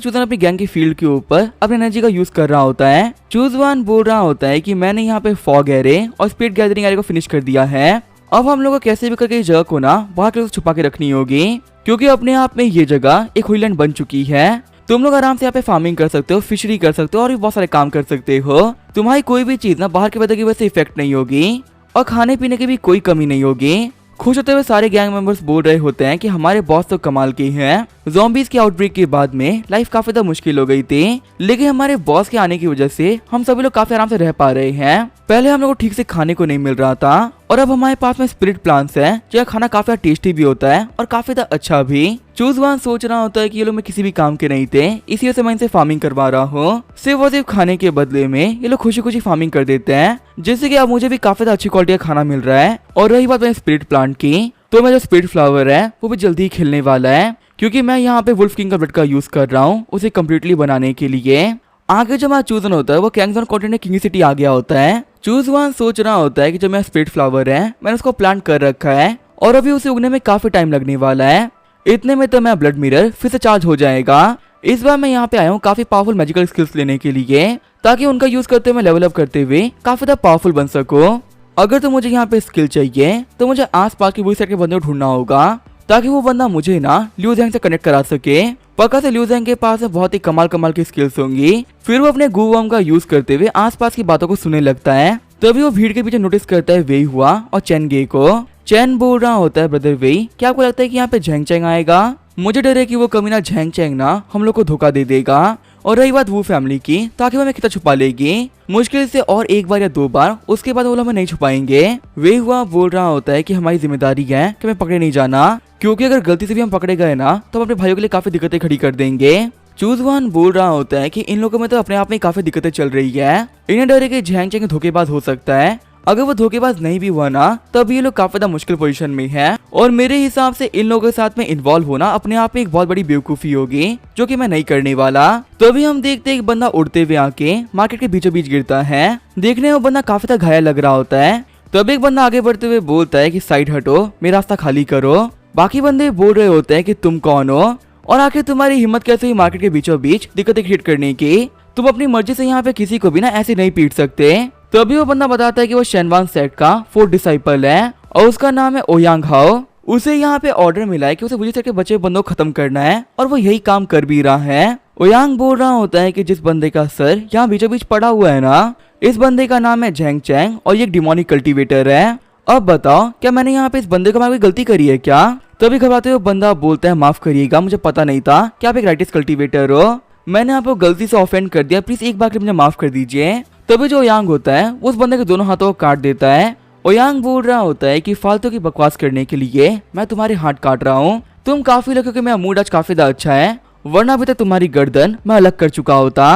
चूजन अपनी गैंग की फील्ड के ऊपर अपनी एनर्जी का यूज कर रहा होता है। चूजवान बोल रहा होता है कि मैंने यहाँ पे फॉग एरे और स्पीड गैदरिंग एरे को फिनिश कर दिया है। अब हम लोग को कैसे भी करके इस जगह को ना बाहर के छुपा के रखनी होगी, क्योंकि अपने आप में ये जगह एक हुईलैंड बन चुकी है। तुम लोग आराम से यहाँ पे फार्मिंग कर सकते हो, फिशरी कर सकते हो और भी बहुत सारे काम कर सकते हो। तुम्हारी कोई भी चीज ना बाहर के वेदर की वजह से इफेक्ट नहीं होगी और खाने पीने की भी कोई कमी नहीं होगी। खुश होते हुए सारे गैंग मेंबर्स बोल रहे होते हैं कि हमारे बॉस तो कमाल के हैं। ज़ॉम्बीज़ के आउटब्रेक के बाद में लाइफ काफी ज्यादा मुश्किल हो गई थी, लेकिन हमारे बॉस के आने की वजह से हम सभी लोग काफी आराम से रह पा रहे हैं। पहले हम लोग को ठीक से खाने को नहीं मिल रहा था और अब हमारे पास में स्पिरिट प्लांट्स है, जो खाना काफी टेस्टी भी होता है और काफी अच्छा भी। चूजवान सोच रहा होता है कि ये लोग में किसी भी काम के नहीं थे, इसी वजह से मैं इनसे फार्मिंग करवा रहा हूँ। सिर्फ और सिर्फ खाने के बदले में ये लोग खुशी खुशी फार्मिंग कर देते हैं, जिससे कि अब मुझे भी काफी अच्छी क्वालिटी का खाना मिल रहा है। और रही बात स्पिरिट प्लांट की, तो मेरा जो स्पिरिट फ्लावर है वो भी जल्दी ही खिलने वाला है, क्योंकि मैं यहाँ पे वुल्फ किंग का ब्लड का यूज कर रहा हूँ उसे कम्प्लीटली बनाने के लिए। आगे जो हमारा चूजन होता है वो कैंगजन कॉन्टिनेंट किंग सिटी आ गया होता है। चूजवान सोच रहा होता है कि जो मेरा स्पिरिट फ्लावर है मैंने उसको प्लांट कर रखा है और अभी उसे उगने में काफी टाइम लगने वाला है। इतने में तो मेरा ब्लड मिरर फिर से चार्ज हो जाएगा। इस बार मैं यहाँ पे आया हूँ काफी पावरफुल मैजिकल स्किल्स लेने के लिए, ताकि उनका यूज करते हुए लेवल अप करते हुए काफी ज्यादा पावरफुल बन सकूं। अगर तो मुझे यहाँ पे स्किल चाहिए तो मुझे आसपास की वही साइड के बंदे को ढूंढना होगा, ताकि वो बंदा मुझे ना लिू ज़ैंग से कनेक्ट करा सके। पक्का से लिू ज़ैंग के पास बहुत ही कमाल कमाल की स्किल्स होंगी। फिर वो अपने गू वर्म का यूज करते हुए आसपास की बातों को सुनने लगता है। तभी वो भीड़ के पीछे नोटिस करता है वेई हुआ और चैन गे को। चैन बोल रहा होता है, ब्रदर वेई, क्या आपको लगता है कि यहाँ पे झेंग चैंग आएगा? मुझे डर है कि वो कमीना झेंग चैंग ना हम लोग को धोखा दे देगा। और रही बात वो फैमिली की, ताकि वो हमें कितना छुपा लेगी, मुश्किल से और एक बार या दो बार, उसके बाद वो हमें नहीं छुपाएंगे। वे हुआ बोल रहा होता है कि हमारी जिम्मेदारी है कि हमें पकड़े नहीं जाना, क्योंकि अगर गलती से भी हम पकड़े गए ना तो हम अपने भाइयों के लिए काफी दिक्कतें खड़ी कर देंगे। चूजवान बोल रहा होता है कि इन लोगों में तो अपने आप में काफी दिक्कतें चल रही है। इन्हें डर है कि झेंग चैंग धोखेबाज हो सकता है। अगर वो धोखेबाज नहीं भी हुआ ना तब ये लोग काफी ज्यादा मुश्किल पोजीशन में है, और मेरे हिसाब से इन लोगों के साथ में इन्वॉल्व होना अपने आप में एक बहुत बड़ी बेवकूफी होगी, जो कि मैं नहीं करने वाला। तो अभी हम देखते हैं एक बंदा उड़ते हुए आके मार्केट के बीचों बीच गिरता है। देखने में वो बंदा काफी ज्यादा घायल लग रहा होता है। तब एक बंदा आगे बढ़ते हुए बोलता है कि साइड हटो, मेरा रास्ता खाली करो। बाकी बंदे बोल रहे होते हैं कि तुम कौन हो और आखिर तुम्हारी हिम्मत कैसे हुई मार्केट के बीचों बीच दिक्कतें क्रिएट करने की? तुम अपनी मर्जी से यहाँ पे किसी को भी ना ऐसे नहीं पीट सकते। तो अभी वो बंदा बताता है कि वो शेनवान सेट का फोर्थ डिसाइपल है और उसका नाम है ओयांग हाओ। उसे यहाँ पे ऑर्डर मिला है कि उसे वुजी सेट के बचे बंदों को खत्म करना है, और वो यही काम कर भी रहा है। ओयांग बोल रहा होता है कि जिस बंदे का सर यहाँ बीचों बीच पड़ा हुआ है ना, इस बंदे का नाम है झेंग चैंग और ये एक डिमोनिक कल्टीवेटर है। अब बताओ, क्या मैंने यहाँ पे इस बंदे को कोई गलती करी है क्या? तभी घबराते हुए बंदा बोलता है, माफ करिएगा, मुझे पता नहीं था कि आप एक राइटिस कल्टीवेटर हो। मैंने आपको गलती से ऑफेंड कर दिया, प्लीज एक बार के लिए मुझे माफ कर दीजिए। तभी जो ओयांग होता है उस बंदे के दोनों हाथों को काट देता है। ओयांग बोल रहा होता है कि फालतू की बकवास करने के लिए मैं तुम्हारे हाथ काट रहा हूँ। तुम काफी लगे कि मेरा मूड आज काफी ज्यादा अच्छा है, वरना अभी तक तुम्हारी गर्दन मैं अलग कर चुका होता।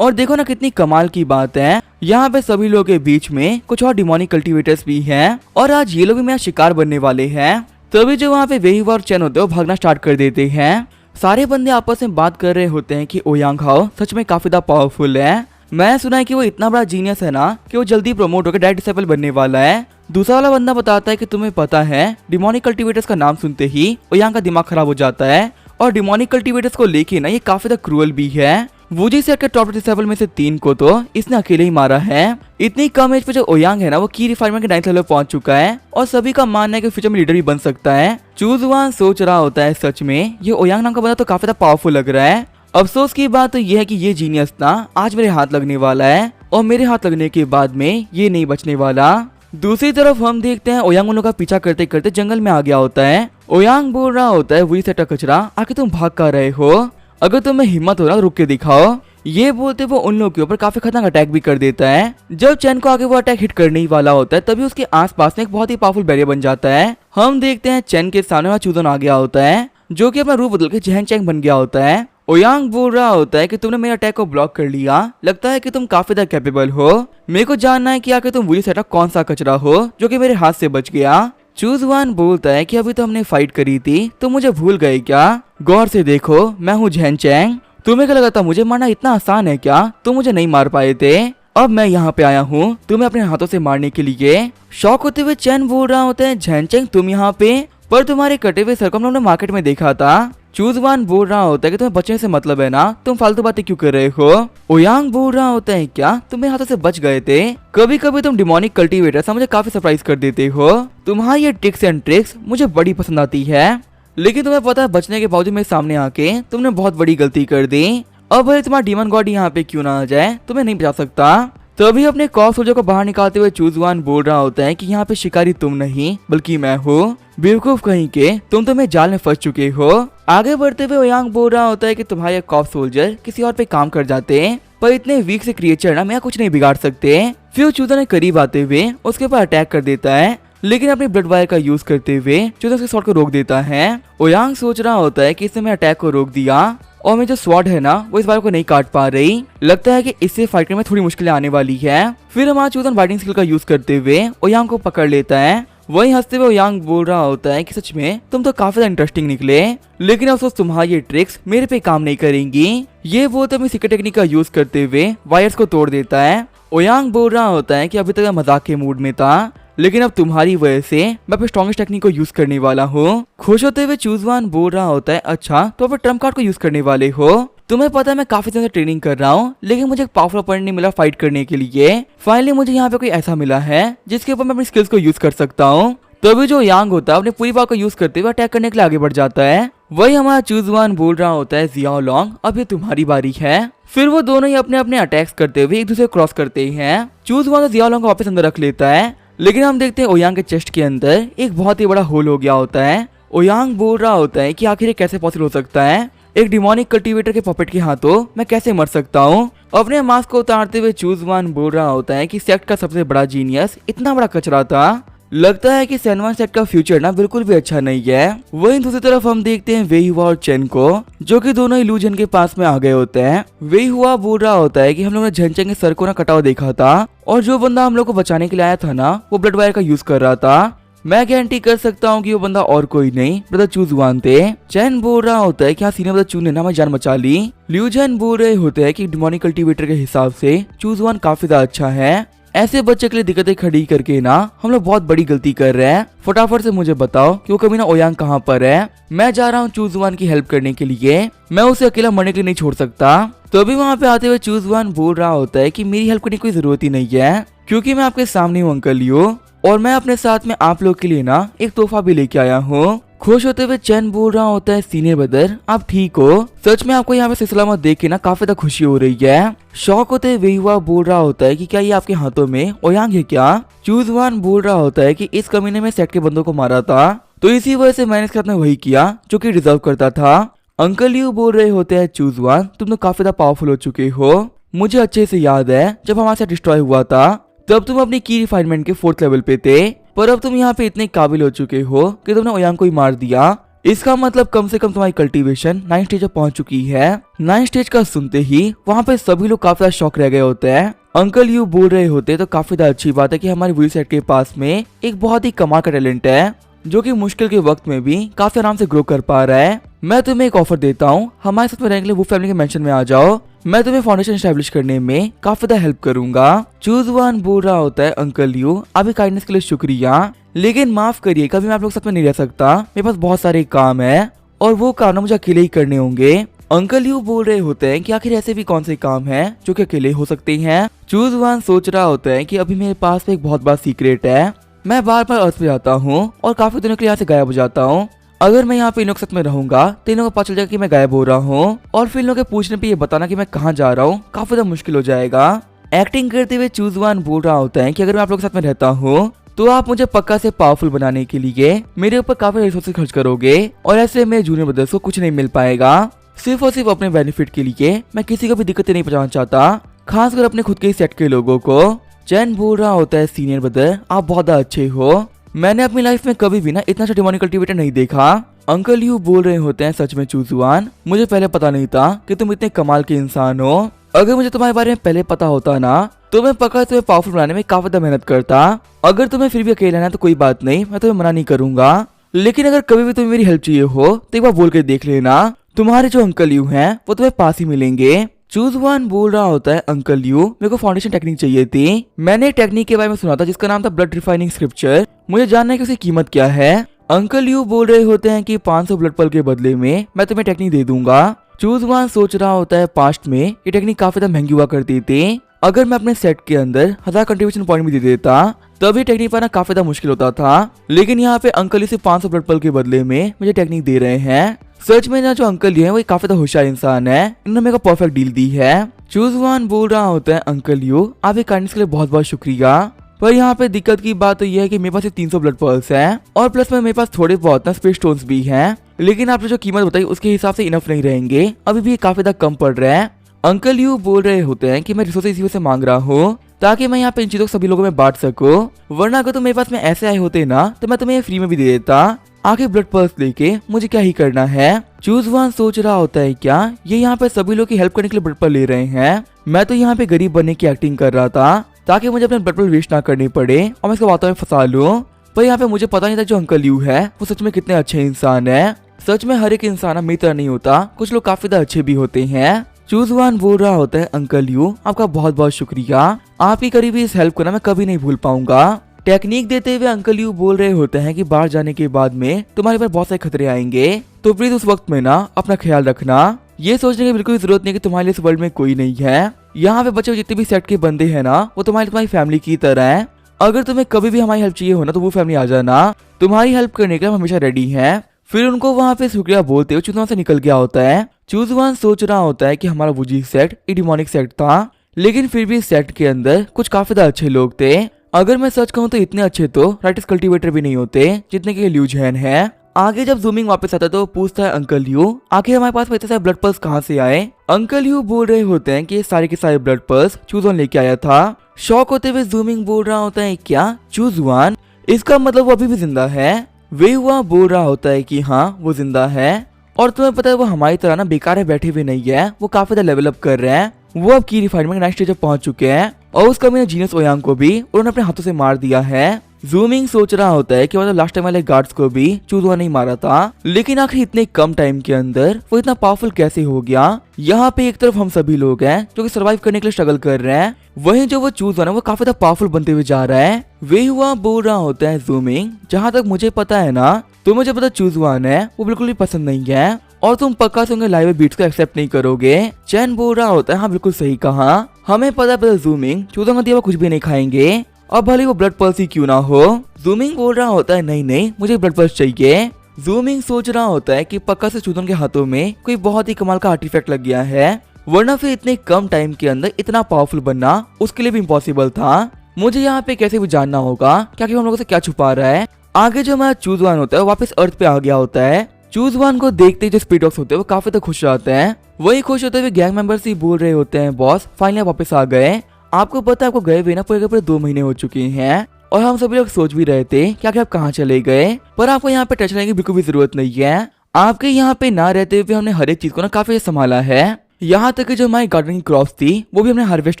और देखो ना कितनी कमाल की बात है, यहाँ पे सभी लोगों के बीच में कुछ और डिमोनिक कल्टीवेटर्स भी हैं और आज ये लोग भी मेरा शिकार बनने वाले हैं। तभी जो वहाँ पे वेही और चैन होते हैं वो भागना स्टार्ट कर देते हैं। सारे बंदे आपस में बात कर रहे होते हैं कि ओयांग हाओ सच में काफी ज्यादा पावरफुल है। मैं सुना है कि वो इतना बड़ा जीनियस है ना कि वो जल्दी प्रमोट होकर डायरेक्ट डिसेबल बनने वाला है। दूसरा वाला बंदा बताता है कि तुम्हें पता है डिमोनिक कल्टीवेटर्स का नाम सुनते ही ओयांग का दिमाग खराब हो जाता है, और डिमोनिक कल्टीवेटर्स को लेके ना ये काफी ज्यादा क्रूअल भी है। वुजी सेट के टॉप 27 में से 3 को तो इसने अकेले ही मारा है। इतनी कम एज पे जो ओयांग है ना वो की रिफाइनमेंट के 9th लेवल पहुंच चुका है, और सभी का मानना है कि फ्यूचर में लीडर भी बन सकता है। चूजवान सोच रहा होता है, सच में ये ओयांग नाम का बंदा तो काफी ज्यादा पावरफुल लग रहा है। अफसोस की बात तो ये है कि ये जीनियस ना आज मेरे हाथ लगने वाला है, और मेरे हाथ लगने के बाद में ये नहीं बचने वाला। दूसरी तरफ हम देखते हैं ओयांग उन लोगों का पीछा करते करते जंगल में आ गया होता है। ओयांग बोल रहा होता है, वही सेट कचरा, आखिर तुम भाग कर रहे हो? अगर तुम्हें हिम्मत हो ना रुक के दिखाओ। ये बोलते वो उन लोगों के ऊपर काफी खतरनाक अटैक भी कर देता है। जब चैन को आगे वो अटैक हिट करने ही वाला होता है तभी उसके आसपास में एक बहुत ही पावरफुल बैरियर बन जाता है। हम देखते हैं चैन के सामने वहाँ चूजन आ गया होता है, जो कि अपना रूप बदल के झेंग चैंग बन गया होता है। ओयांग बोल रहा होता है कि तुमने मेरे अटैक को ब्लॉक कर लिया, लगता है कि तुम काफी ज्यादा कैपेबल हो। मेरे को जानना है कि आखिर तुम वही सेटअप कौन सा कचरा हो जो कि मेरे हाथ से बच गया। चूजवान बोलता है कि अभी तो हमने फाइट करी थी, तो मुझे भूल गए क्या? गौर से देखो, मैं हूँ झेनचेंग। तुम्हें क्या लगा था मुझे मारना इतना आसान है क्या? तुम मुझे नहीं मार पाए थे। अब मैं यहाँ पे आया हूँ तुम्हें अपने हाथों से मारने के लिए। शॉक होते हुए चैन बोल रहा होता है, झेनचेंग तुम यहाँ पे? पर तुम्हारे कटे हुए सर को हम लोगों ने मार्केट में देखा था। चूजवान बोल रहा होता है कि तुम्हें बचने से मतलब है ना, तुम फालतू बातें क्यों कर रहे हो? ओयांग बोल रहा होता है, क्या तुम्हें हाथों से बच गए थे? कभी कभी तुम डिमोनिक कल्टीवेटर से मुझे काफी सरप्राइज कर देते हो। तुम्हारी ये टिक्स एंड ट्रिक्स मुझे बड़ी पसंद आती है, लेकिन तुम्हें पता है बचने के बावजूद मेरे सामने आके तुमने बहुत बड़ी गलती कर दी। अब भले तुम्हारा डीमन गॉड यहाँ पे क्यों ना आ जाए, तुम्हें नहीं बचा सकता। तभी अपने कॉफ सोल्जर को बाहर निकालते हुए चूजवान बोल रहा होता है कि यहाँ पे शिकारी तुम नहीं बल्कि मैं हूँ। बेवकूफ कहीं के, तुम तो मेरे जाल में फंस चुके हो। आगे बढ़ते हुए ओयांग बोल रहा होता है कि तुम्हारे कॉफ सोल्जर किसी और पे काम कर जाते हैं, पर इतने वीक से क्रिएचर ना मेरा कुछ नहीं बिगाड़ सकते। फिर चूजा ने करीब आते हुए उसके ऊपर अटैक कर देता है, लेकिन अपनी ब्लड वायर का यूज करते हुए चूजा उसके शॉट को रोक देता है। ओयांग सोच रहा होता है कि इसने मेरे अटैक को रोक दिया और मेरी जो स्वॉर्ड है ना वो इस बार को नहीं काट पा रही। लगता है कि इससे फाइट करने में थोड़ी मुश्किलें आने वाली है। फिर हमारा चूजन बाइटिंग स्किल का यूज करते हुए ओयांग को पकड़ लेता है। वहीं हंसते हुए ओयांग बोल रहा होता है कि सच में तुम तो काफी इंटरेस्टिंग निकले, लेकिन अफसोस तुम्हारी ये ट्रिक्स मेरे पे काम नहीं करेंगी। ये वो तो अपनी सीक्रेट टेक्निक का यूज करते हुए वायर्स को तोड़ देता है। ओयांग बोल रहा होता है कि अभी तक मैं मजाक के मूड में था, लेकिन अब तुम्हारी वजह से मैं अपने स्ट्रॉन्गेस्ट टेक्निक को यूज करने वाला हूँ। खुश होते हुए चूजवान बोल रहा होता है, अच्छा तो अपने ट्रम्प कार्ड को यूज करने वाले हो? तुम्हें पता है मैं काफी दिन से ट्रेनिंग कर रहा हूँ, लेकिन मुझे एक पावरफुल अपोनेंट नहीं मिला फाइट करने के लिए। फाइनली मुझे यहाँ पे कोई ऐसा मिला है जिसके ऊपर मैं अपनी स्किल्स को यूज कर सकता हूँ। तभी जो यांग होता है अपने पूरी पावर को यूज करते हुए अटैक करने के लिए आगे बढ़ जाता है। वही हमारा चूजवान बोल रहा होता है, जियाओ लॉन्ग अब ये तुम्हारी बारी है। फिर वो दोनों ही अपने अपने अटैक्स करते हुए एक दूसरे को क्रॉस करते हैं। चूजवान तो जियाओ लॉन्ग को वापस अंदर रख लेता है, लेकिन हम देखते हैं ओयांग के चेस्ट के अंदर एक बहुत ही बड़ा होल हो गया होता है। ओयांग बोल रहा होता है कि आखिर ये कैसे पॉसिबल हो सकता है, एक डिमोनिक कल्टीवेटर के पपेट के हाथों मैं कैसे मर सकता हूँ? अपने मास्क को उतारते हुए चूजवान बोल रहा होता है कि सेक्ट का सबसे बड़ा जीनियस इतना बड़ा कचरा था। लगता है कि सेनवान सेट का फ्यूचर ना बिल्कुल भी अच्छा नहीं है। वहीं दूसरी तरफ हम देखते हैं वेईहुआ और चेन को, जो कि दोनों ही लूजन के पास में आ गए होते हैं। वेईहुआ बोल रहा होता है कि हम लोगों ने झेनचेंग के सर को ना कटा हुआ देखा था, और जो बंदा हम लोग को बचाने के लिए आया था ना वो ब्लड वायर का यूज कर रहा था। मैं गारंटी कर सकता हूँ कि वो बंदा और कोई नहीं ब्रदर चूजवान थे। चैन बोल रहा होता है कि हाँ सीनियर ब्रदर चू ने ना हमारी जान बचा ली। ल्यूजन बोल रहे होते हैं कि डिमोनिक कल्टीवेटर के हिसाब से चूजवान काफी ज्यादा अच्छा है। ऐसे बच्चे के लिए दिक्कतें खड़ी करके ना हम लोग बहुत बड़ी गलती कर रहे हैं। फटाफट से मुझे बताओ कि वो कमीना ओयांग कहाँ पर है। मैं जा रहा हूँ चूजवान की हेल्प करने के लिए, मैं उसे अकेला मरने के लिए नहीं छोड़ सकता। तो अभी वहाँ पे आते हुए चूजवान बोल रहा होता है कि मेरी हेल्प करने की कोई जरूरत ही नहीं है, क्योंकि मैं आपके सामने हूँ अंकल लियो, और मैं अपने साथ में आप लोग के लिए ना एक तोहफा भी लेके आया हूँ। खुश होते हुए चैन बोल रहा होता है, सीनियर ब्रदर आप ठीक हो? सच में आपको यहाँ पे सलामत देख के ना काफी ज्यादा खुशी हो रही है। शौक होते हुए वेईहुआ बोल रहा होता है कि क्या ये आपके हाथों में ओयांग है क्या? चूजवान बोल रहा होता है कि इस कमीने में सेट के बंदों को मारा था, तो इसी वजह से मैंने इसके साथ में वही किया जो कि डिजर्व करता था। अंकल यू बोल रहे होते हैं, चूजवान तुम तो काफी ज्यादा पावरफुल हो चुके हो। मुझे अच्छे से याद है जब हमारे साथ डिस्ट्रॉय हुआ था तब तुम अपनी की रिफाइनमेंट के 4th लेवल पे थे, पर अब तुम यहाँ पे इतने काबिल हो चुके हो कि तुमने ओयांग को ही मार दिया। इसका मतलब कम से कम तुम्हारी कल्टीवेशन 9 स्टेज पर पहुंच चुकी है। 9 स्टेज का सुनते ही वहाँ पे सभी लोग काफी ज्यादा शॉक रह गए होते हैं। अंकल यू बोल रहे होते तो काफी ज्यादा अच्छी बात है कि हमारे व्हील सेट के पास में एक बहुत ही कमाल का टैलेंट है, जो कि मुश्किल के वक्त में भी काफी आराम से ग्रो कर पा रहा है। मैं तुम्हें एक ऑफर देता हूँ, हमारे साथ में रहने के लिए वो फैमिली के मेंशन में आ जाओ, मैं तुम्हें फाउंडेशन एस्टैब्लिश करने में काफी ज्यादा हेल्प करूंगा। चूजवान बोल रहा होता है, अंकल यू आपकी काइंडनेस के लिए शुक्रिया, लेकिन माफ करिए कभी मैं आप लोग साथ में नहीं रह सकता, मेरे पास बहुत सारे काम है और वो काम ना मुझे अकेले ही करने होंगे। अंकल यू बोल रहे होते हैं कि आखिर ऐसे भी कौन से काम हैं जो कि अकेले हो सकते हैं। चूजवान सोच रहा होता है कि अभी मेरे पास एक बहुत बड़ा सीक्रेट है, मैं बार बार अर्थ पे जाता हूँ और काफी दिनों के लिए यहाँ से गायब हो जाता हूँ। अगर मैं यहाँ पे इन लोग के साथ में रहूंगा तो इन लोगों को पता चल जाएगा कि मैं गायब हो रहा हूँ, और फिर इन लोगों के पूछने पे ये बताना कि मैं कहाँ जा रहा हूँ काफी ज्यादा मुश्किल हो जाएगा। एक्टिंग करते हुए चूजवान बोल रहा होता है कि अगर मैं आप लोग के साथ में रहता हूँ तो आप मुझे पक्का से पावरफुल बनाने के लिए मेरे ऊपर काफी रिसोर्सेज खर्च करोगे, और ऐसे में जूनियर ब्रदर्स को कुछ नहीं मिल पाएगा। सिर्फ और सिर्फ अपने बेनिफिट के लिए मैं किसी को भी दिक्कतें नहीं पहुंचाना चाहता, खासकर अपने खुद के सेट के लोगों को। चैन बोल रहा होता है, सीनियर ब्रदर आप बहुत अच्छे हो, मैंने अपनी लाइफ में कभी भी ना इतना अच्छा डिमोनिक कल्टीवेटर नहीं देखा। अंकल यू बोल रहे होते हैं, सच में चूजवान मुझे पहले पता नहीं था कि तुम इतने कमाल के इंसान हो। अगर मुझे तुम्हारे बारे में पहले पता होता ना तो मैं पक्का तुम्हें पावरफुल बनाने में काफी ज्यादा मेहनत करता। अगर तुम्हें फिर भी अकेले रहना है तो कोई बात नहीं, मैं तुम्हें मना नहीं करूंगा, लेकिन अगर कभी भी तुम्हें मेरी हेल्प चाहिए हो तो एक बार बोल के देख लेना। तुम्हारे जो अंकल यू हैं वो तुम्हें पास ही मिलेंगे। चूज वन बोल रहा होता है, अंकल यू मेरे को फाउंडेशन टेक्निक चाहिए थी। मैंने एक टेक्निक के बारे में सुना था जिसका नाम था ब्लड रिफाइनिंग स्क्रिप्चर। मुझे जानना है कि उसकी कीमत क्या है। अंकल यू बोल रहे होते हैं कि 500 ब्लड पल के बदले में मैं तुम्हें टेक्निक दे दूंगा। चूज वन सोच रहा होता है, पास्ट में ये टेक्निक काफी ज्यादा महंगी हुआ करती थी। अगर मैं अपने सेट के अंदर 1000 कंट्रीब्यूशन पॉइंट भी दे देता तब ये टेक्निक पाना काफी ज्यादा मुश्किल होता था, लेकिन यहाँ पे अंकल इसे 500 ब्लड पल के बदले में मुझे टेक्निक दे रहे हैं। सच में ना जो अंकल यू है वो काफी ज्यादा होशियार इंसान है, इन्होंने मेरे को परफेक्ट डील दी है। चूज वन बोल रहा होता है, अंकल यू आपके काइंडनेस के लिए बहुत बहुत शुक्रिया, पर यहाँ पे दिक्कत की बात तो यह है कि मेरे पास 300 ब्लड पर्ल्स हैं और प्लस में मेरे पास थोड़े बहुत ना स्पेस स्टोन्स भी हैं, लेकिन आपने जो कीमत बताई उसके हिसाब से इनफ नहीं रहेंगे, अभी भी काफी ज्यादा कम पड़ रहा है। अंकल यू बोल रहे होते हैं कि मैं रिसोर्सेज इसी वजह से मांग रहा हूँ ताकि मैं यहाँ पे इन चीजों को सभी लोगों में बांट सकूं, वरना अगर तुम मेरे पास में ऐसे आए होते ना तो मैं तुम्हें फ्री में भी दे देता। आखिर ब्लड पर्ल्स लेके मुझे क्या ही करना है। चूज वन सोच रहा होता है, क्या ये यहाँ पे सभी लोग की हेल्प करने के लिए ब्लड पर्ल ले रहे हैं? मैं तो यहाँ पे गरीब बनने की एक्टिंग कर रहा था ताकि मुझे अपने ब्लड पर्ल वेस्ट ना करनी पड़े और मैं इसको बातों में फंसा लूं, पर यहाँ पे मुझे पता नहीं था जो अंकल यू है वो सच में कितने अच्छे इंसान है। सच में हर एक इंसान मेरी तरह नहीं होता, कुछ लोग काफी ज्यादा अच्छे भी होते हैं। चूज वन बोल रहा होता है, अंकल यू आपका बहुत बहुत शुक्रिया, आपकी करी हुई इस हेल्प को ना मैं कभी नहीं भूल पाऊंगा। टेक्निक देते हुए अंकल यू बोल रहे होते हैं कि बाहर जाने के बाद में तुम्हारे पास बहुत सारे खतरे आएंगे, तो प्लीज उस वक्त में ना अपना ख्याल रखना। ये सोचने की बिल्कुल जरूरत नहीं कि तुम्हारे लिए इस वर्ल्ड में कोई नहीं है। यहाँ पे बचे हुए जितने भी सेट के बंदे हैं ना वो तुम्हारी फैमिली की तरह है। अगर तुम्हें कभी भी हमारी हेल्प चाहिए हो ना तो वो फैमिली आ जाना, तुम्हारी हेल्प करने के लिए हम हमेशा रेडी हैं। फिर उनको वहाँ पे शुक्रिया बोलते हुए चूज वन से निकल गया होता है। चूज वन सोच रहा होता है कि हमारा वुजी सेट डिमोनिक सेट था, लेकिन फिर भी इस सेट के अंदर कुछ काफी ज्यादा अच्छे लोग थे। अगर मैं सच कहूँ तो इतने अच्छे तो राइटिस कल्टीवेटर भी नहीं होते जितने के ल्यू जैन है। आगे जब जूमिंग वापस आता है तो पूछता है, अंकल यू आखिर हमारे पास इतने सारे ब्लड पर्ल्स कहाँ से आए? अंकल यू बोल रहे होते हैं कि ये सारे के सारे ब्लड पर्ल्स चूज वन लेके आया था। शॉक होते हुए जूमिंग बोल रहा होता है, क्या चूज वन? इसका मतलब वो अभी भी जिंदा है? वे हुआ बोल रहा होता है कि हाँ वो जिंदा है, और तुम्हें पता है वो हमारी तरह ना बेकार है बैठे हुए नहीं है, वो काफी ज्यादा लेवल अप कर रहे हैं। वो अब की रिफाइनमेंट नेक्स्ट स्टेज पहुंच चुके हैं और उसका मैंने जीनस ओयांग को भी उन्होंने अपने हाथों से मार दिया है। जूमिंग सोच रहा होता है कि मतलब लास्ट टाइम वाले गार्ड्स को भी चूज वन नहीं मारा था, लेकिन आखिर इतने कम टाइम के अंदर वो इतना पावरफुल कैसे हो गया? यहाँ पे एक तरफ हम सभी लोग हैं जो कि सर्वाइव करने के लिए स्ट्रगल कर रहे हैं, वहीं जो वो चूज वन है वो काफी ज्यादा पावरफुल बनते हुए जा रहा है। वे हुआ बोल रहा होता है, जूमिंग जहाँ तक मुझे पता है ना तो मुझे पता चूज वन है वो बिल्कुल भी पसंद नहीं है और तुम पक्का से उनके लाइव बीट्स को एक्सेप्ट नहीं करोगे। चैन बोल रहा होता है, हाँ बिल्कुल सही कहा, हमें पता है जूमिंग चूजों का दिया वो कुछ भी नहीं खाएंगे, अब भले वो ब्लड पर्ल्स ही क्यों ना हो। जूमिंग बोल रहा होता है, नहीं नहीं मुझे ब्लड पर्ल्स चाहिए। जूमिंग सोच रहा होता है कि पक्का से चूजों के हाथों में कोई बहुत ही कमाल का आर्टिफैक्ट लग गया है, वरना फिर इतने कम टाइम के अंदर इतना पावरफुल बनना उसके लिए भी इम्पॉसिबल था। मुझे यहाँ पे कैसे भी जानना होगा क्या कि हम लोगों से क्या छुपा रहा है। आगे जो हमारा चूज वन होता है वो वापस अर्थ पे आ गया होता है। चूज वन को देखते ही जो स्पीड डॉग्स होते हैं वो काफी तक खुश रहते हैं, वही खुश होते हुए गैंग मेंबर्स ही बोल रहे होते हैं, बॉस फाइनली वापस आ गए। आपको पता है आपको गए हुए ना पूरे 2 महीने हो चुके हैं और हम सभी लोग सोच भी रहे थे क्या कि आप कहाँ चले गए, पर आपको यहाँ पे टच करने की बिल्कुल भी जरूरत नहीं है। आपके यहाँ पे ना रहते हुए हमने हर एक चीज को ना काफी संभाला है, यहाँ तक कि जो हमारी गार्डनिंग क्रॉप्स थी वो भी हमने हार्वेस्ट